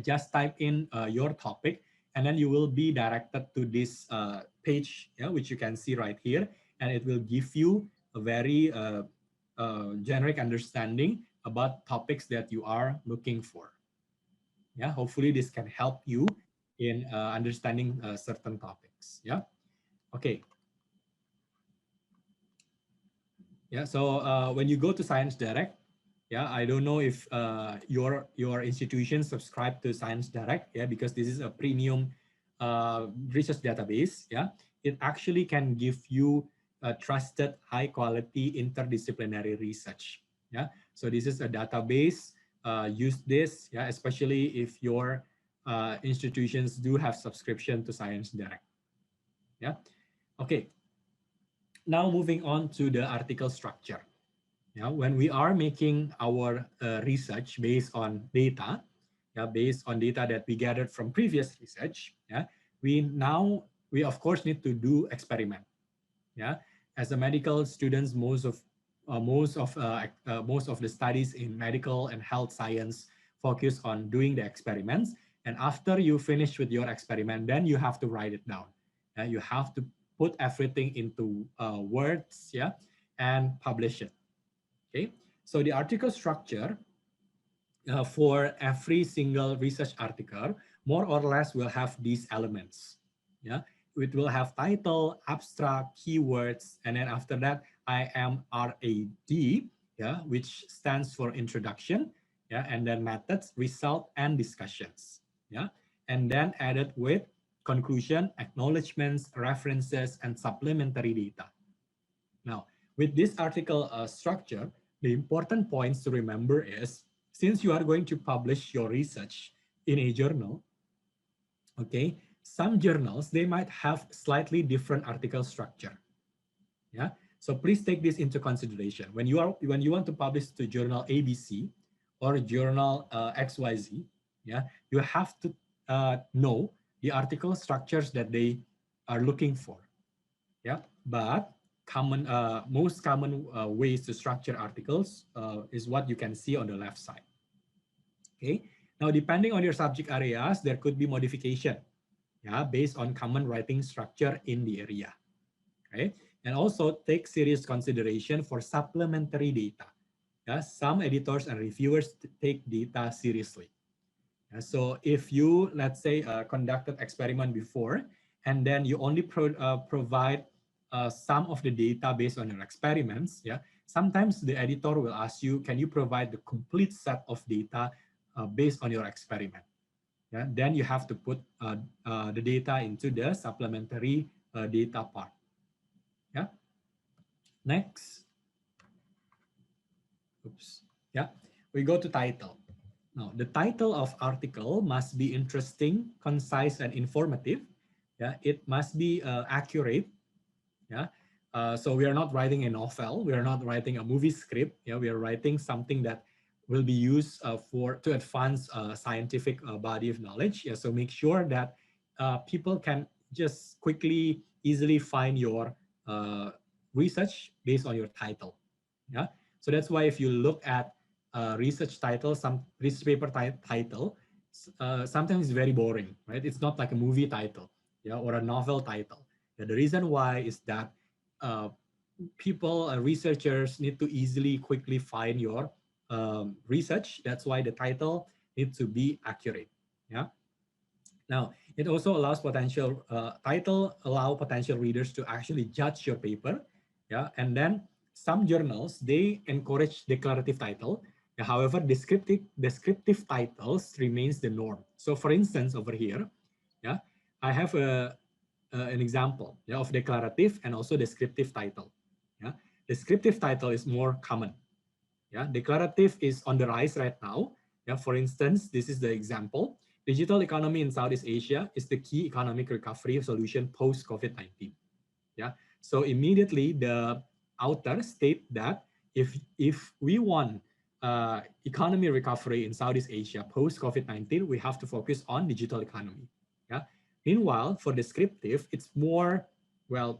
Just type in your topic, and then you will be directed to this page, which you can see right here, and it will give you a very generic understanding about topics that you are looking for. Hopefully this can help you in understanding certain topics. Okay. So when you go to Science Direct, I don't know if your institution subscribe to Science Direct, because this is a premium research database. It actually can give you a trusted, high quality interdisciplinary research. So this is a database. Use this, especially if your institutions do have subscription to Science Direct. Okay. Now moving on to the article structure. When we are making our research based on data, based on data that we gathered from previous research, we of course need to do experiment. Yeah, as a medical students, most of the studies in medical and health science focus on doing the experiments. And after you finish with your experiment, then you have to write it down. You have to put everything into words, yeah, and publish it. Okay, so the article structure for every single research article, more or less will have these elements. Yeah, it will have title, abstract, keywords, and then after that, IMRAD, yeah, which stands for introduction, yeah, and then methods, result, and discussions, yeah, and then added with conclusion, acknowledgements, references, and supplementary data. Now, with this article structure, the important points to remember is, since you are going to publish your research in a journal, okay, some journals, they might have slightly different article structure. Yeah, so please take this into consideration. When you want to publish to journal ABC or journal XYZ, yeah, you have to know the article structures that they are looking for. Yeah, but most common ways to structure articles is what you can see on the left side. Okay, now depending on your subject areas, there could be modification, yeah, based on common writing structure in the area, right? And also take serious consideration for supplementary data. Yeah, some editors and reviewers take data seriously. Yeah, so if you, let's say, conducted experiment before, and then you only provide some of the data based on your experiments, yeah, sometimes the editor will ask you, can you provide the complete set of data based on your experiment? Yeah, then you have to put the data into the supplementary data part. Yeah. Next. Oops. Yeah. We go to title. Now, the title of article must be interesting, concise, and informative. Yeah, it must be accurate. Yeah, so we are not writing a novel. We are not writing a movie script. Yeah, we are writing something that will be used to advance scientific body of knowledge. Yeah, so make sure that people can just quickly, easily find your research based on your title. Yeah, so that's why if you look at research title, some research paper title, sometimes it's very boring, right? It's not like a movie title, yeah, or a novel title. Yeah, the reason why is that uh, people, researchers need to easily, quickly find your research. That's why the title needs to be accurate. Yeah. Now, it also allows potential readers to actually judge your paper. Yeah, and then some journals, they encourage declarative title. Yeah, however, descriptive titles remains the norm. So, for instance, over here, yeah, I have an example, yeah, of declarative and also descriptive title. Yeah, descriptive title is more common. Yeah, declarative is on the rise right now. Yeah, for instance, this is the example. Digital economy in Southeast Asia is the key economic recovery solution post COVID-19. Yeah, so immediately the author state that if we want economy recovery in Southeast Asia post COVID-19, we have to focus on digital economy. Yeah. Meanwhile, for descriptive, it's more, well,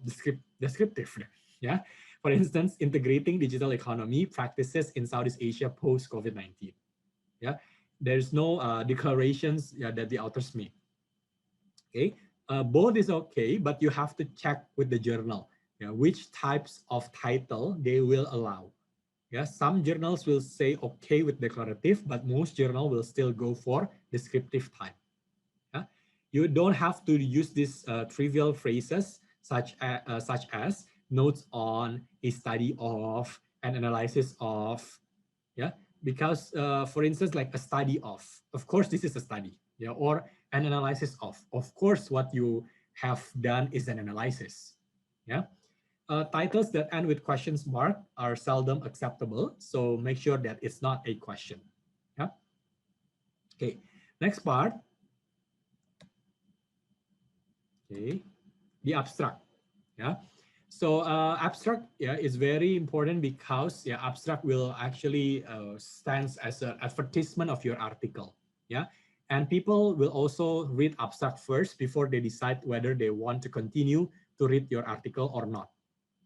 descriptive. Yeah. For instance, integrating digital economy practices in Southeast Asia post COVID-19. Yeah. There's no declarations, yeah, that the authors made. Okay. Both is okay, but you have to check with the journal, yeah, which types of title they will allow. Yeah, some journals will say okay with declarative, but most journal will still go for descriptive type. Yeah, you don't have to use these trivial phrases such as notes on, a study of, an analysis of. Yeah, because for instance, like a study of course this is a study, yeah, or an analysis of course what you have done is an analysis. Yeah, titles that end with questions mark are seldom acceptable, so make sure that it's not a question. Yeah. Okay, next part. Okay, the abstract. Yeah, so abstract, yeah, is very important because, yeah, abstract will actually stands as an advertisement of your article. Yeah, and people will also read abstract first before they decide whether they want to continue to read your article or not.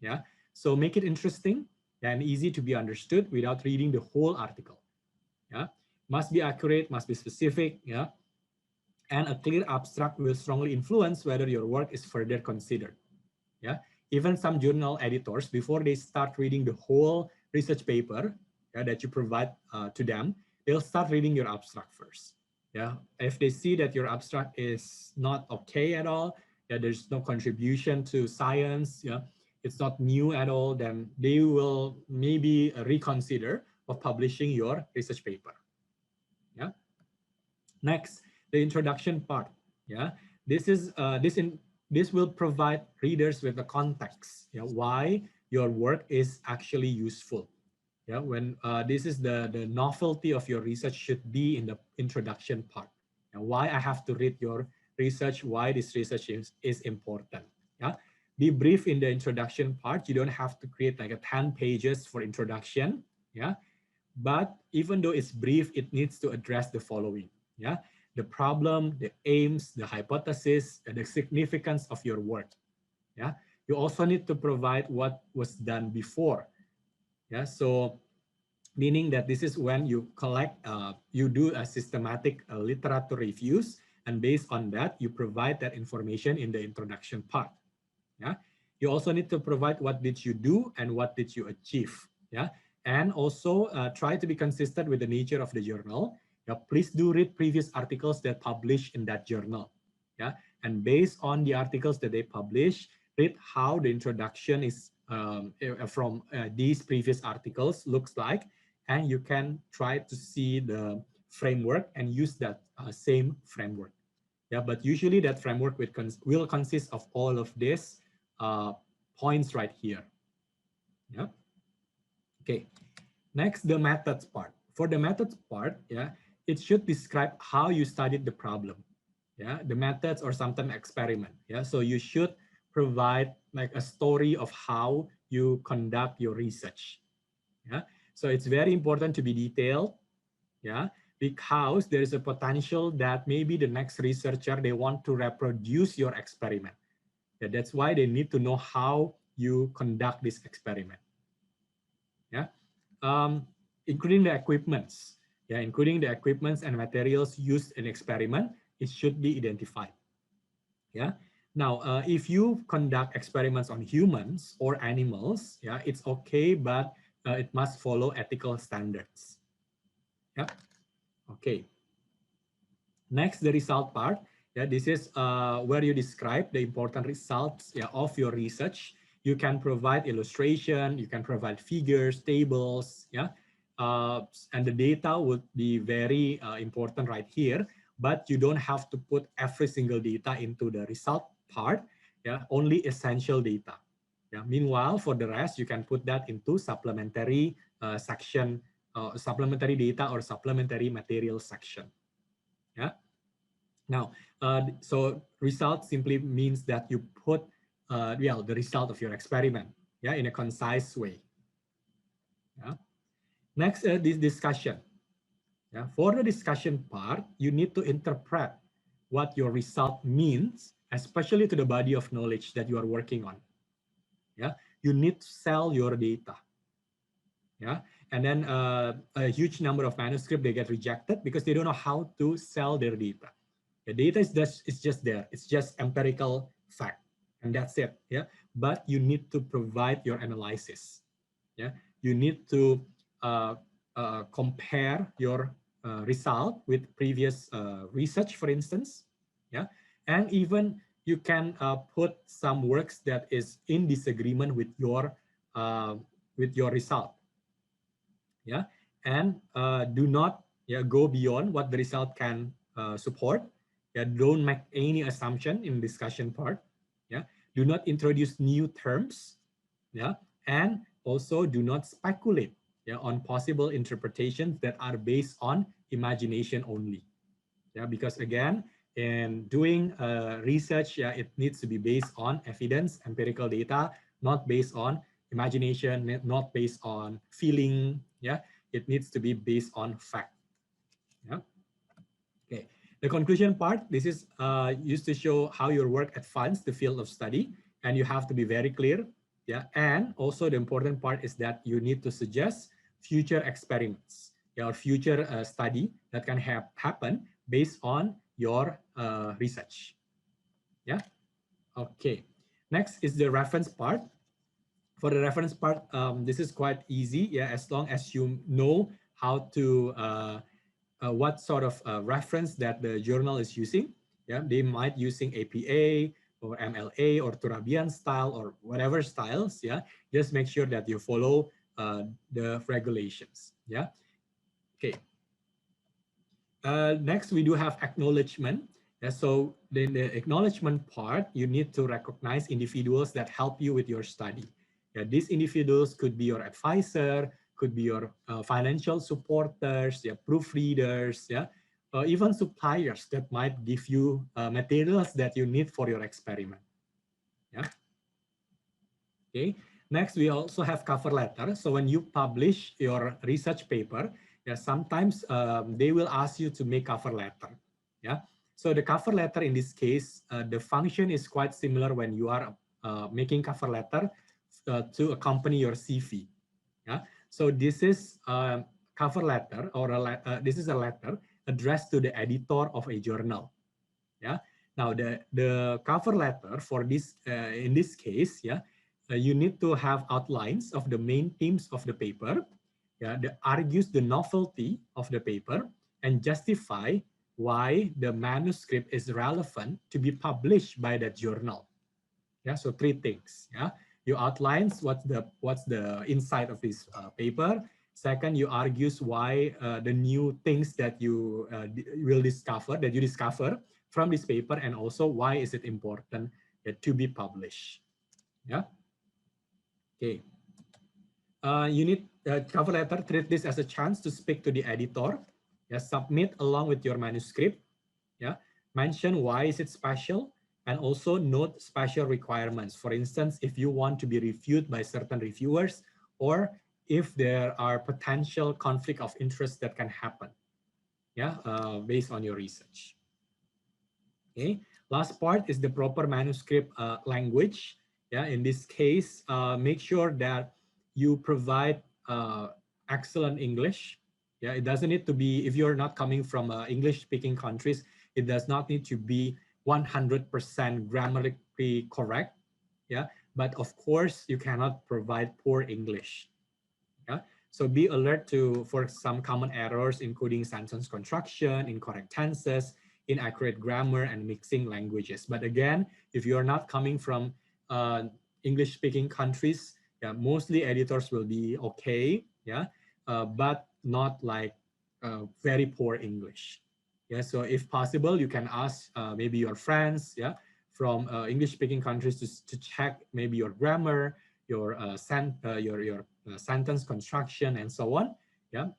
Yeah, so make it interesting and easy to be understood without reading the whole article. Yeah, must be accurate, must be specific. Yeah, and a clear abstract will strongly influence whether your work is further considered. Yeah, even some journal editors, before they start reading the whole research paper, yeah, that you provide to them, they'll start reading your abstract first. Yeah, if they see that your abstract is not okay at all, yeah, there's no contribution to science, yeah, it's not new at all, then they will maybe reconsider of publishing your research paper. Yeah. Next, the introduction part. Yeah, this is this will provide readers with the context. Yeah, why your work is actually useful. Yeah, when this is the novelty of your research should be in the introduction part. And why I have to read your research, why this research is important. Yeah, be brief in the introduction part. You don't have to create like a 10 pages for introduction. Yeah, but even though it's brief, it needs to address the following. Yeah, the problem, the aims, the hypothesis, and the significance of your work. Yeah, you also need to provide what was done before. Yeah, so meaning that this is when you collect, you do a systematic literature reviews, and based on that, you provide that information in the introduction part. Yeah, you also need to provide what did you do and what did you achieve. Yeah, and also try to be consistent with the nature of the journal. Yeah, please do read previous articles that published in that journal. Yeah, and based on the articles that they publish, read how the introduction is from these previous articles looks like, and you can try to see the framework and use that same framework. Yeah, but usually that framework will consist of all of these uh, points right here. Yeah. Okay. Next, the methods part. For the methods part, yeah, it should describe how you studied the problem. Yeah, the methods or sometimes experiment. Yeah, so you should provide like a story of how you conduct your research. Yeah, so it's very important to be detailed. Yeah, because there is a potential that maybe the next researcher, they want to reproduce your experiment. Yeah, that's why they need to know how you conduct this experiment. Yeah, including the equipments. Yeah, including the equipments and materials used in experiment, it should be identified. Yeah. Now, if you conduct experiments on humans or animals, yeah, it's okay, but it must follow ethical standards. Yeah. Okay. Next, the result part. Yeah, this is where you describe the important results, yeah, of your research. You can provide illustration, you can provide figures, tables, yeah, and the data would be very important right here. But you don't have to put every single data into the result part. Yeah, only essential data. Yeah. Meanwhile, for the rest, you can put that into supplementary section, supplementary data or supplementary material section. Yeah. Now, so result simply means that you put well, the result of your experiment, yeah, in a concise way. Yeah. Next, this discussion. Yeah. For the discussion part, you need to interpret what your result means, especially to the body of knowledge that you are working on. Yeah. You need to sell your data. Yeah. And then a huge number of manuscripts, they get rejected because they don't know how to sell their data. The data is just there. It's just empirical fact, and that's it. Yeah, but you need to provide your analysis. Yeah, you need to compare your result with previous research, for instance. Yeah, and even you can put some works that is in disagreement with your result. Yeah, and do not, yeah, go beyond what the result can support. Yeah, don't make any assumption in discussion part. Yeah, do not introduce new terms. Yeah, and also do not speculate, yeah, on possible interpretations that are based on imagination only. Yeah, because again, in doing research, yeah, it needs to be based on evidence, empirical data, not based on imagination, not based on feeling. Yeah, it needs to be based on fact. Yeah. Okay. The conclusion part, this is used to show how your work advanced the field of study, and you have to be very clear. Yeah, and also the important part is that you need to suggest future experiments, or future study that can happen based on your research. Yeah. Okay. Next is the reference part. For the reference part, this is quite easy. Yeah, as long as you know how to what sort of reference that the journal is using. Yeah, they might using APA or MLA or Turabian style or whatever styles. Yeah, just make sure that you follow the regulations. Yeah. Okay. Next, we do have acknowledgement. Yeah, so in the acknowledgement part, you need to recognize individuals that help you with your study. Yeah, these individuals could be your advisor, could be your financial supporters, yeah, proofreaders, yeah, even suppliers that might give you materials that you need for your experiment. Yeah. Okay. Next, we also have cover letter. So when you publish your research paper, yeah, sometimes they will ask you to make cover letter. Yeah. So the cover letter in this case, the function is quite similar when you are making cover letter to accompany your CV. Yeah. So this is a cover letter, or this is a letter addressed to the editor of a journal. Yeah. Now the cover letter for this in this case, yeah, you need to have outlines of the main themes of the paper, yeah, that argues the novelty of the paper and justify why the manuscript is relevant to be published by that journal. Yeah, so three things. Yeah, you outlines what's the inside of this paper. Second, you argues why the new things that you will discover, that you discover from this paper, and also why is it important to be published. Yeah. Okay. You need cover letter. Treat this as a chance to speak to the editor. Yeah, submit along with your manuscript. Yeah, mention why is it special, and also note special requirements. For instance, if you want to be reviewed by certain reviewers, or if there are potential conflict of interest that can happen. Yeah, based on your research. Okay. Last part is the proper manuscript language. Yeah, in this case, make sure that you provide excellent English. Yeah, it doesn't need to be, if you're not coming from English-speaking countries, it does not need to be 100% grammatically correct. Yeah, but of course, you cannot provide poor English. Yeah, so be alert for some common errors, including sentence construction, incorrect tenses, inaccurate grammar, and mixing languages. But again, if you're not coming from English-speaking countries, yeah, mostly editors will be okay, yeah, but not like very poor English. Yeah, so if possible, you can ask maybe your friends, yeah, from English-speaking countries to check maybe your grammar, your sentence construction, and so on. Yeah,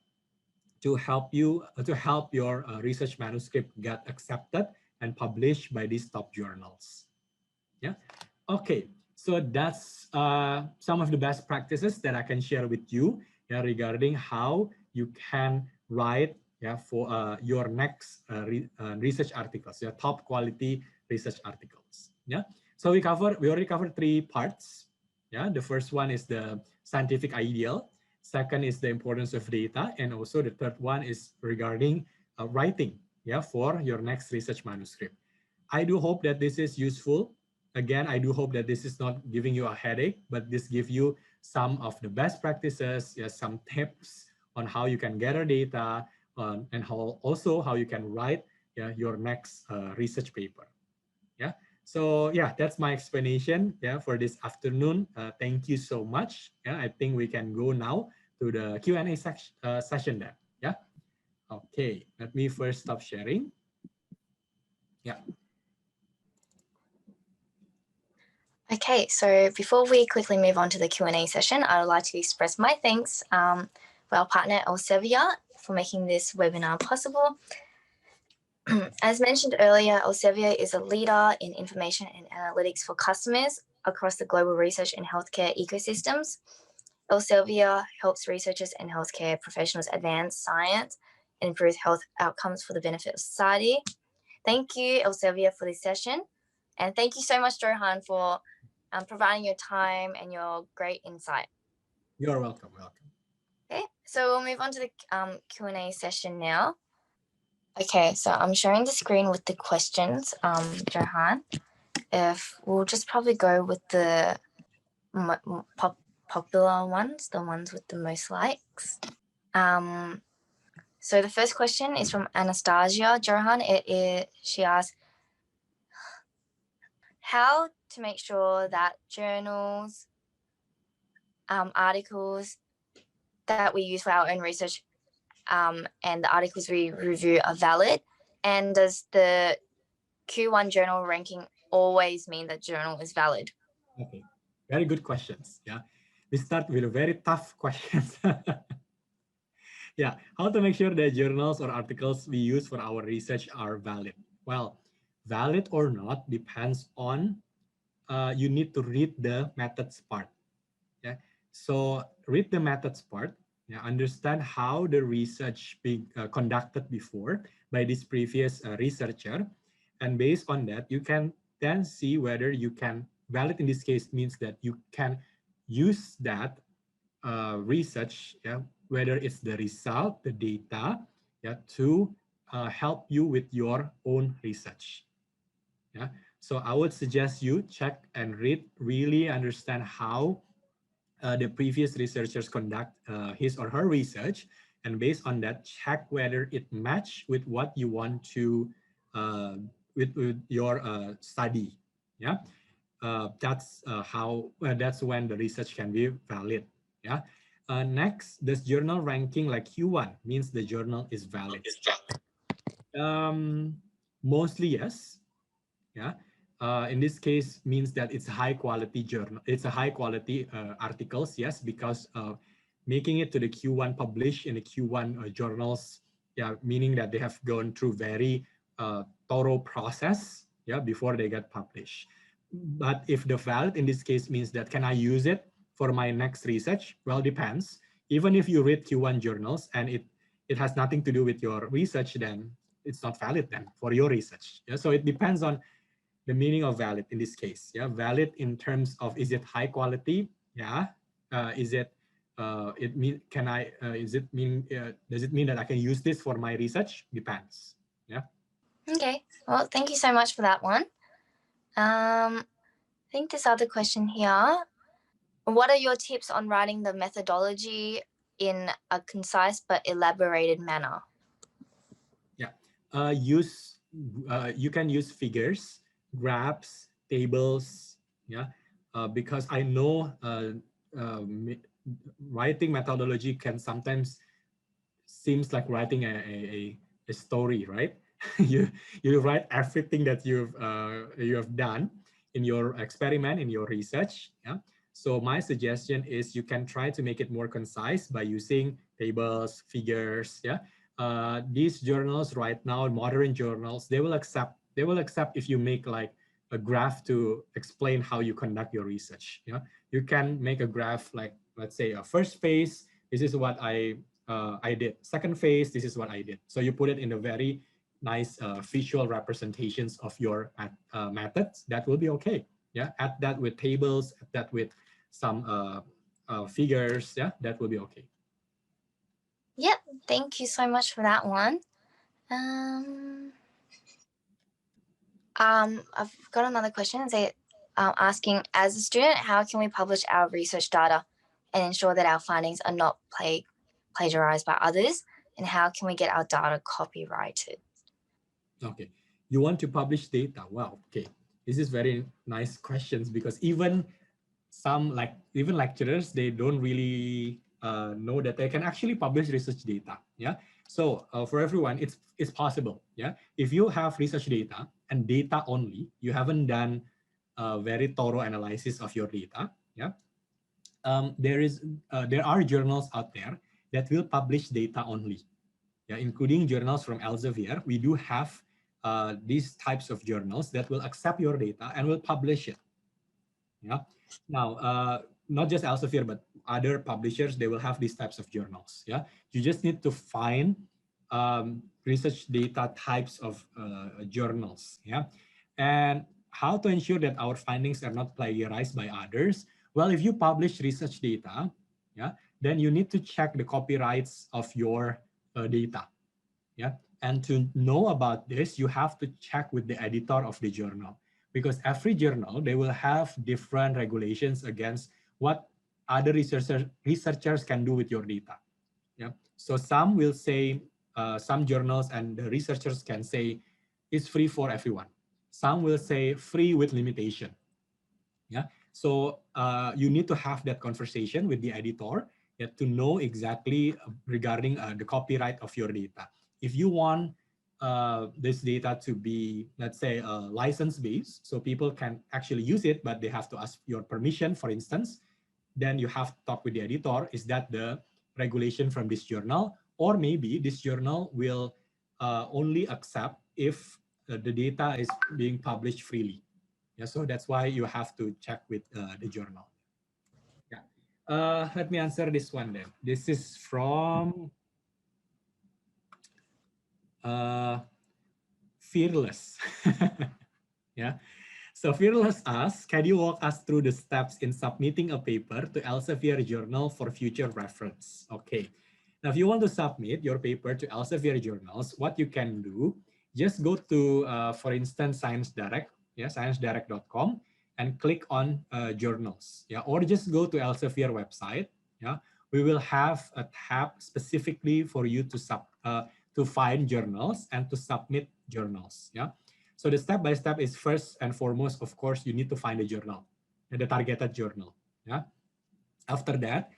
to help you to help your research manuscript get accepted and published by these top journals. Yeah. Okay. So that's some of the best practices that I can share with you, yeah, regarding how you can write, yeah, for your next research articles, your top quality research articles. Yeah. So we already covered three parts. Yeah. The first one is the scientific ideal. Second is the importance of data, and also the third one is regarding writing, yeah, for your next research manuscript. I do hope that this is useful. Again, I do hope that this is not giving you a headache, but this gives you some of the best practices, yes, some tips on how you can gather data, and also how you can write, yeah, your next research paper. Yeah. So yeah, that's my explanation, yeah, for this afternoon. Thank you so much. Yeah, I think we can go now to the Q&A session then. Yeah. Okay. Let me first stop sharing. Yeah. Okay, so before we quickly move on to the Q&A session, I would like to express my thanks for our partner Elsevier for making this webinar possible. As mentioned earlier, Elsevier is a leader in information and analytics for customers across the global research and healthcare ecosystems. Elsevier helps researchers and healthcare professionals advance science and improve health outcomes for the benefit of society. Thank you, Elsevier, for this session. And thank you so much, Johan, for providing your time and your great insight. You're welcome. Okay, so we'll move on to the Q&A session now. Okay, so I'm sharing the screen with the questions, Johan. If we'll just probably go with the popular ones, the ones with the most likes. So the first question is from Anastasia. Johan, she asks, how to make sure that journals, articles that we use for our own research and the articles we review are valid? And does the Q1 journal ranking always mean that journal is valid? Okay, very good questions. Yeah, we start with a very tough questions. Yeah, how to make sure that journals or articles we use for our research are valid? Well, valid or not depends on you need to read the methods part. Yeah, so read the methods part. Yeah, understand how the research being conducted before by this previous researcher, and based on that, you can then see whether you can valid in this case means that you can use that research, yeah, whether it's the result, the data, yeah, to help you with your own research. Yeah, so I would suggest you check and read, really understand how the previous researchers conduct his or her research, and based on that, check whether it match with what you want to with your study. Yeah, that's that's when the research can be valid. Yeah. Next, this journal ranking like Q1 means the journal is valid. Mostly yes. Yeah. In this case means that it's a high quality journal. It's a high quality articles. Yes, because making it to the Q1 published in the Q1 journals. Yeah, meaning that they have gone through very thorough process. Yeah, before they get published. But if the valid in this case means that can I use it for my next research? Well, depends. Even if you read Q1 journals and it has nothing to do with your research, then it's not valid then for your research. Yeah, so it depends on the meaning of valid in this case. Yeah, valid in terms of is it high quality? Yeah, is it it mean can I is it mean does it mean that I can use this for my research? Depends. Yeah. Okay, well, thank you so much for that one. I think this other question here. What are your tips on writing the methodology in a concise but elaborated manner? Yeah, you can use figures, graphs, tables. Yeah, because I know writing methodology can sometimes seems like writing a story, right? you write everything that you have done in your experiment, in your research. Yeah. So my suggestion is you can try to make it more concise by using tables, figures. Yeah. These journals right now, modern journals, they will accept if you make like a graph to explain how you conduct your research. Yeah. You can make a graph like, let's say, a first phase. This is what I did. Second phase, this is what I did. So you put it in a very nice visual representations of your methods. That will be okay. Yeah, add that with tables, add that with some figures. Yeah, that will be okay. Yep, thank you so much for that one. I've got another question. Asking, as a student, how can we publish our research data and ensure that our findings are not plagiarized by others? And how can we get our data copyrighted? Okay, you want to publish data? Wow. Okay, this is very nice questions, because even lecturers, they don't really know that they can actually publish research data. Yeah. So for everyone, it's possible. Yeah. If you have research data and data only, you haven't done a very thorough analysis of your data. Yeah. There are journals out there that will publish data only. Yeah, including journals from Elsevier. We do have these types of journals that will accept your data and will publish it. Yeah. Now, not just Elsevier, but other publishers, they will have these types of journals. Yeah. You just need to find research data types of journals. Yeah. And how to ensure that our findings are not plagiarized by others? Well, if you publish research data, yeah, then you need to check the copyrights of your data. Yeah, and to know about this, you have to check with the editor of the journal, because every journal, they will have different regulations against what other researchers can do with your data. Yeah, so some will say, some journals and the researchers can say it's free for everyone. Some will say free with limitation. Yeah, so you need to have that conversation with the editor, yeah, to know exactly regarding the copyright of your data. If you want this data to be, let's say, license based, so people can actually use it, but they have to ask your permission, for instance, then you have to talk with the editor. Is that the regulation from this journal? Or maybe this journal will only accept if the data is being published freely. Yeah, so that's why you have to check with the journal. Yeah. Let me answer this one then. This is from Fearless. Yeah. So Fearless asks, can you walk us through the steps in submitting a paper to Elsevier Journal for future reference? Okay. Now, if you want to submit your paper to Elsevier journals, what you can do, just go to, for instance, Science Direct, yeah, sciencedirect.com, and click on journals, yeah, or just go to Elsevier website, yeah. We will have a tab specifically for you to find journals and to submit journals, yeah. So the step by step is, first and foremost, of course, you need to find a journal, the targeted journal, yeah. After that,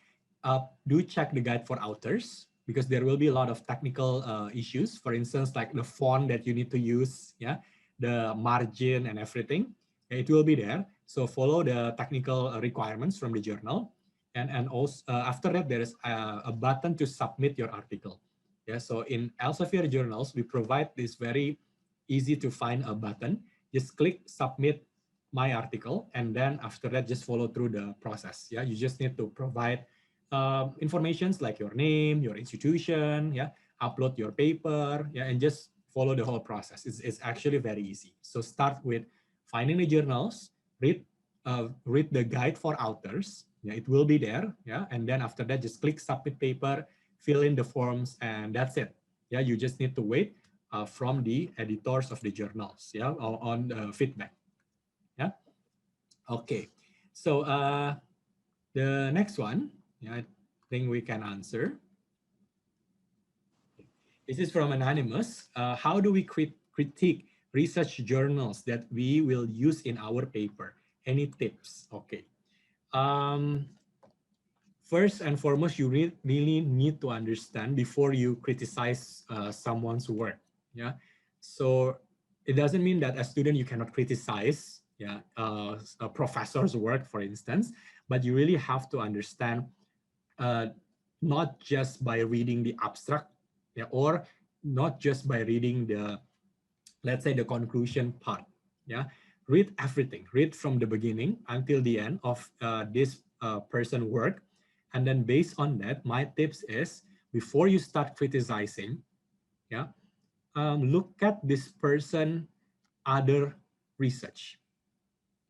do check the guide for authors, because there will be a lot of technical issues. For instance, like the font that you need to use, yeah, the margin and everything. It will be there. So follow the technical requirements from the journal, and also after that there is a button to submit your article. Yeah. So in Elsevier journals, we provide this very easy to find a button. Just click submit my article, and then after that just follow through the process. Yeah, you just need to provide informations like your name, your institution, yeah, upload your paper, yeah, and just follow the whole process. It's actually very easy. So start with finding the journals, read the guide for authors, yeah, it will be there, yeah, and then after that just click submit paper, fill in the forms, and that's it. Yeah, you just need to wait from the editors of the journals, yeah, on feedback. Yeah. Okay. So the next one, yeah, I think we can answer. This is from Anonymous. How do we critique research journals that we will use in our paper? Any tips? Okay. Um, First and foremost, you really need to understand before you criticize someone's work. Yeah. So it doesn't mean that as a student you cannot criticize, yeah, a professor's work, for instance, but you really have to understand, not just by reading the abstract, yeah, or not just by reading the, let's say, the conclusion part. Yeah, read everything. Read from the beginning until the end of this person work, and then based on that, my tips is, before you start criticizing, yeah, look at this person other research.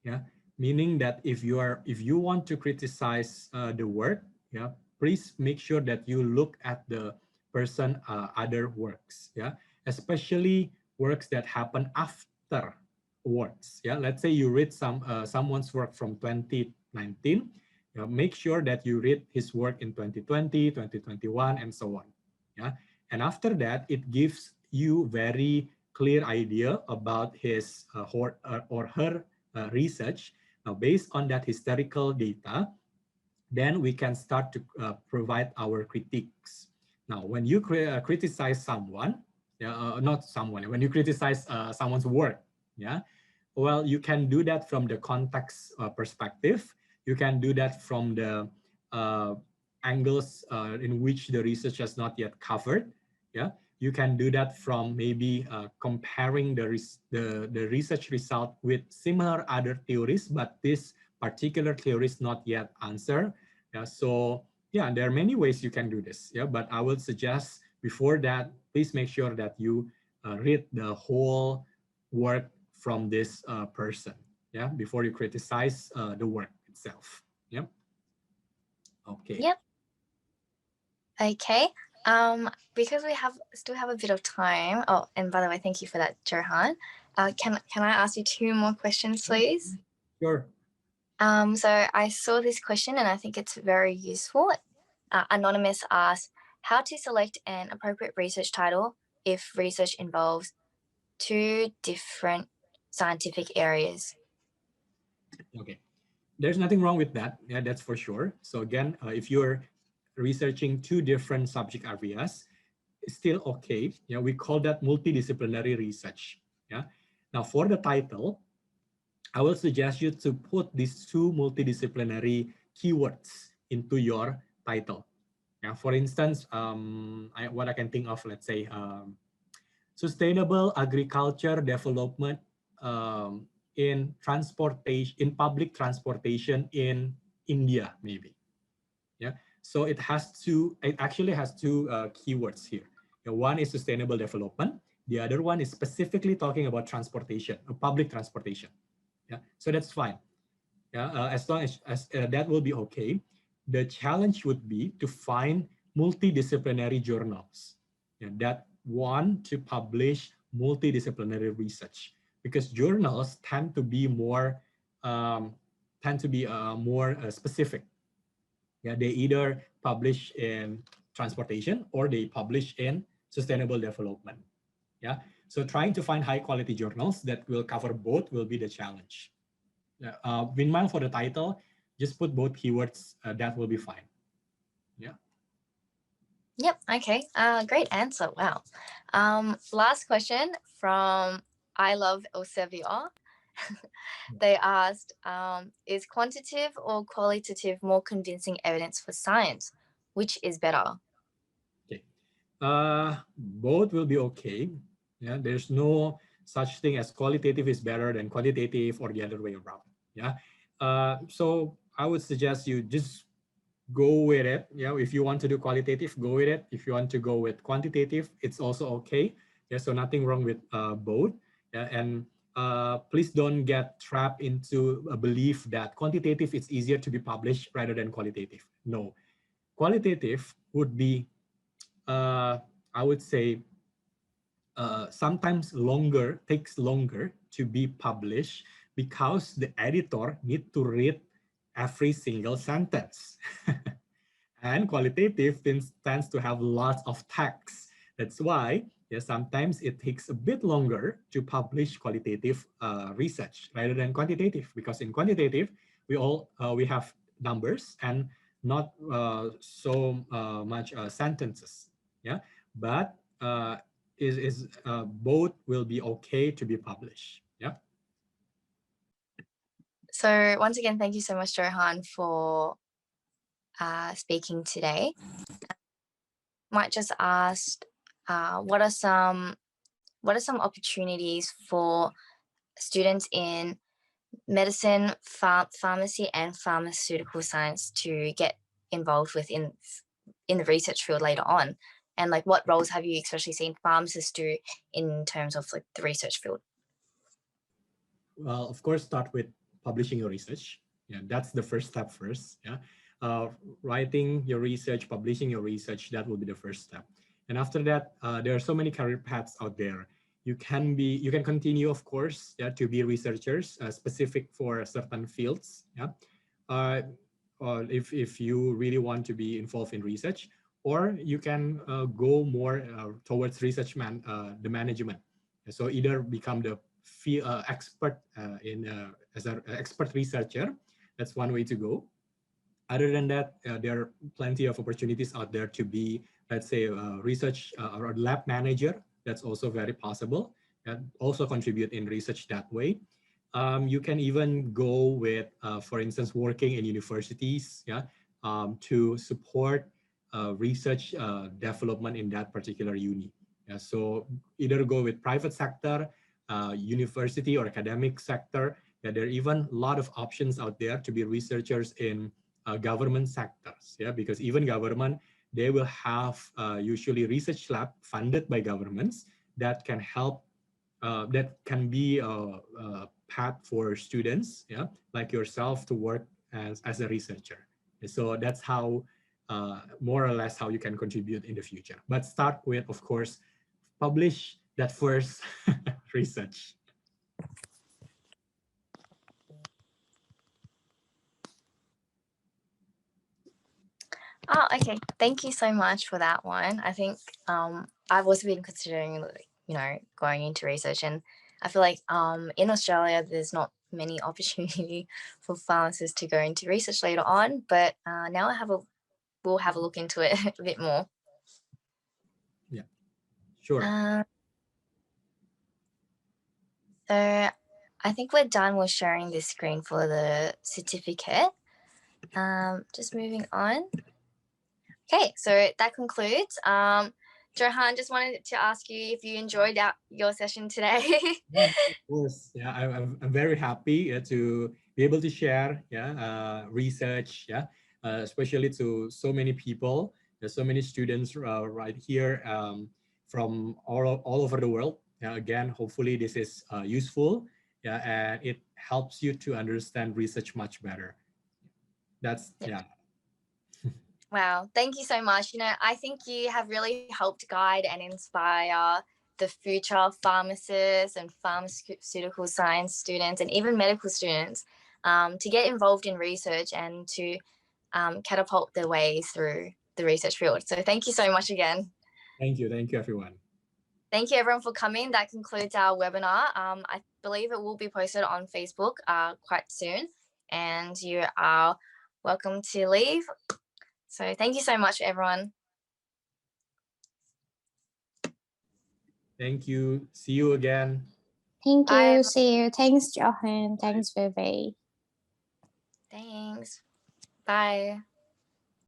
Yeah, meaning that if you want to criticize the work, yeah, please make sure that you look at the person other works, yeah, especially works that happen after works. Yeah, let's say you read someone's work from 2019, make sure that you read his work in 2020, 2021, and so on. Yeah, and after that, it gives you very clear idea about his or her research. Now, based on that historical data, then we can start to provide our critiques. Now, when you criticize someone, not someone, when you criticize someone's work, yeah, well, you can do that from the context perspective. You can do that from the uh, angles in which the research has not yet covered. Yeah, you can do that from maybe comparing the research result with similar other theories, but this particular theory is not yet answered. Yeah, so yeah, there are many ways you can do this. Yeah, but I would suggest before that, please make sure that you read the whole work from this person, yeah, before you criticize the work itself. Yeah. Okay. Yep. Okay. Because we still have a bit of time. Oh, and by the way, thank you for that, Johan. Can I ask you 2 more questions, please? Sure. So I saw this question and I think it's very useful. Anonymous asks, how to select an appropriate research title if research involves 2 different scientific areas? Okay. There's nothing wrong with that. Yeah, that's for sure. So again, if you're researching 2 different subject areas, it's still okay. Yeah, we call that multidisciplinary research. Yeah. Now for the title, I will suggest you to put these 2 multidisciplinary keywords into your title. Yeah. For instance, what I can think of, let's say, sustainable agriculture development in transportation, in public transportation in India, maybe. Yeah. So it actually has 2 keywords here. One is sustainable development. The other one is specifically talking about transportation, public transportation. Yeah. So that's fine. Yeah. As long as that will be okay. The challenge would be to find multidisciplinary journals, yeah, that want to publish multidisciplinary research, because journals tend to be more specific. Yeah, they either publish in transportation or they publish in sustainable development. Yeah, so trying to find high quality journals that will cover both will be the challenge. Meanwhile, for the title, just put both keywords. That will be fine. Yeah. Yep. Okay. Great answer. Wow. Last question from I Love Elsevier. They asked, is quantitative or qualitative more convincing evidence for science? Which is better? Okay. Both will be okay. Yeah. There's no such thing as qualitative is better than quantitative or the other way around. Yeah. So I would suggest you just go with it. Yeah, if you want to do qualitative, go with it. If you want to go with quantitative, it's also okay. Yeah, so nothing wrong with both. Yeah, and please don't get trapped into a belief that quantitative it's easier to be published rather than qualitative. No, qualitative would be, I would say, sometimes takes longer to be published because the editor need to read every single sentence. And qualitative tends to have lots of text. That's why, yeah, sometimes it takes a bit longer to publish qualitative research rather than quantitative, because in quantitative we have numbers and not so much sentences. Yeah, but both will be okay to be published. Yeah. So once again, thank you so much, Johan, for speaking today. Might just ask, what are some opportunities for students in medicine, pharmacy, and pharmaceutical science to get involved with in the research field later on? And like, what roles have you especially seen pharmacists do in terms of like the research field? Well, of course, start with publishing your research. Yeah, that's the first step first. Yeah, writing your research, publishing your research, that will be the first step. And after that, there are so many career paths out there. You can continue, of course, yeah, to be researchers specific for certain fields. Yeah, if you really want to be involved in research, or you can go more towards the management. So either become the expert as an expert researcher. That's one way to go. Other than that, there are plenty of opportunities out there to be, let's say, a research or lab manager. That's also very possible, and also contribute in research that way. You can even go with, for instance, working in universities, yeah, to support research development in that particular uni. Yeah, so either go with private sector, university or academic sector. Yeah, there are even a lot of options out there to be researchers in government sectors. Yeah, because even government, they will have usually research lab funded by governments that can help that can be a path for students, yeah, like yourself to work as a researcher. So that's how, more or less, how you can contribute in the future. But start with, of course, publish that first research. Oh, okay. Thank you so much for that one. I think I've also been considering, going into research, and I feel like in Australia there's not many opportunity for pharmacists to go into research later on. But now we'll have a look into it a bit more. Yeah, sure. So I think we're done with sharing this screen for the certificate. Just moving on. Okay, so that concludes. Johan, just wanted to ask you if you enjoyed your session today. Yeah, of course. Yeah, I'm very happy to be able to share, research, especially to so many people. There's so many students right here, from all over the world. Yeah, again, hopefully this is useful. Yeah, and it helps you to understand research much better. That's yeah. Wow, thank you so much. I think you have really helped guide and inspire the future pharmacists and pharmaceutical science students and even medical students to get involved in research and to catapult their way through the research field. So thank you so much again. Thank you everyone. Thank you everyone for coming. That concludes our webinar. I believe it will be posted on Facebook quite soon, and you are welcome to leave. So thank you so much, everyone. Thank you. See you again. Thank you. Bye. See you. Thanks, Johan. Thanks, Vivi. Thanks. Bye.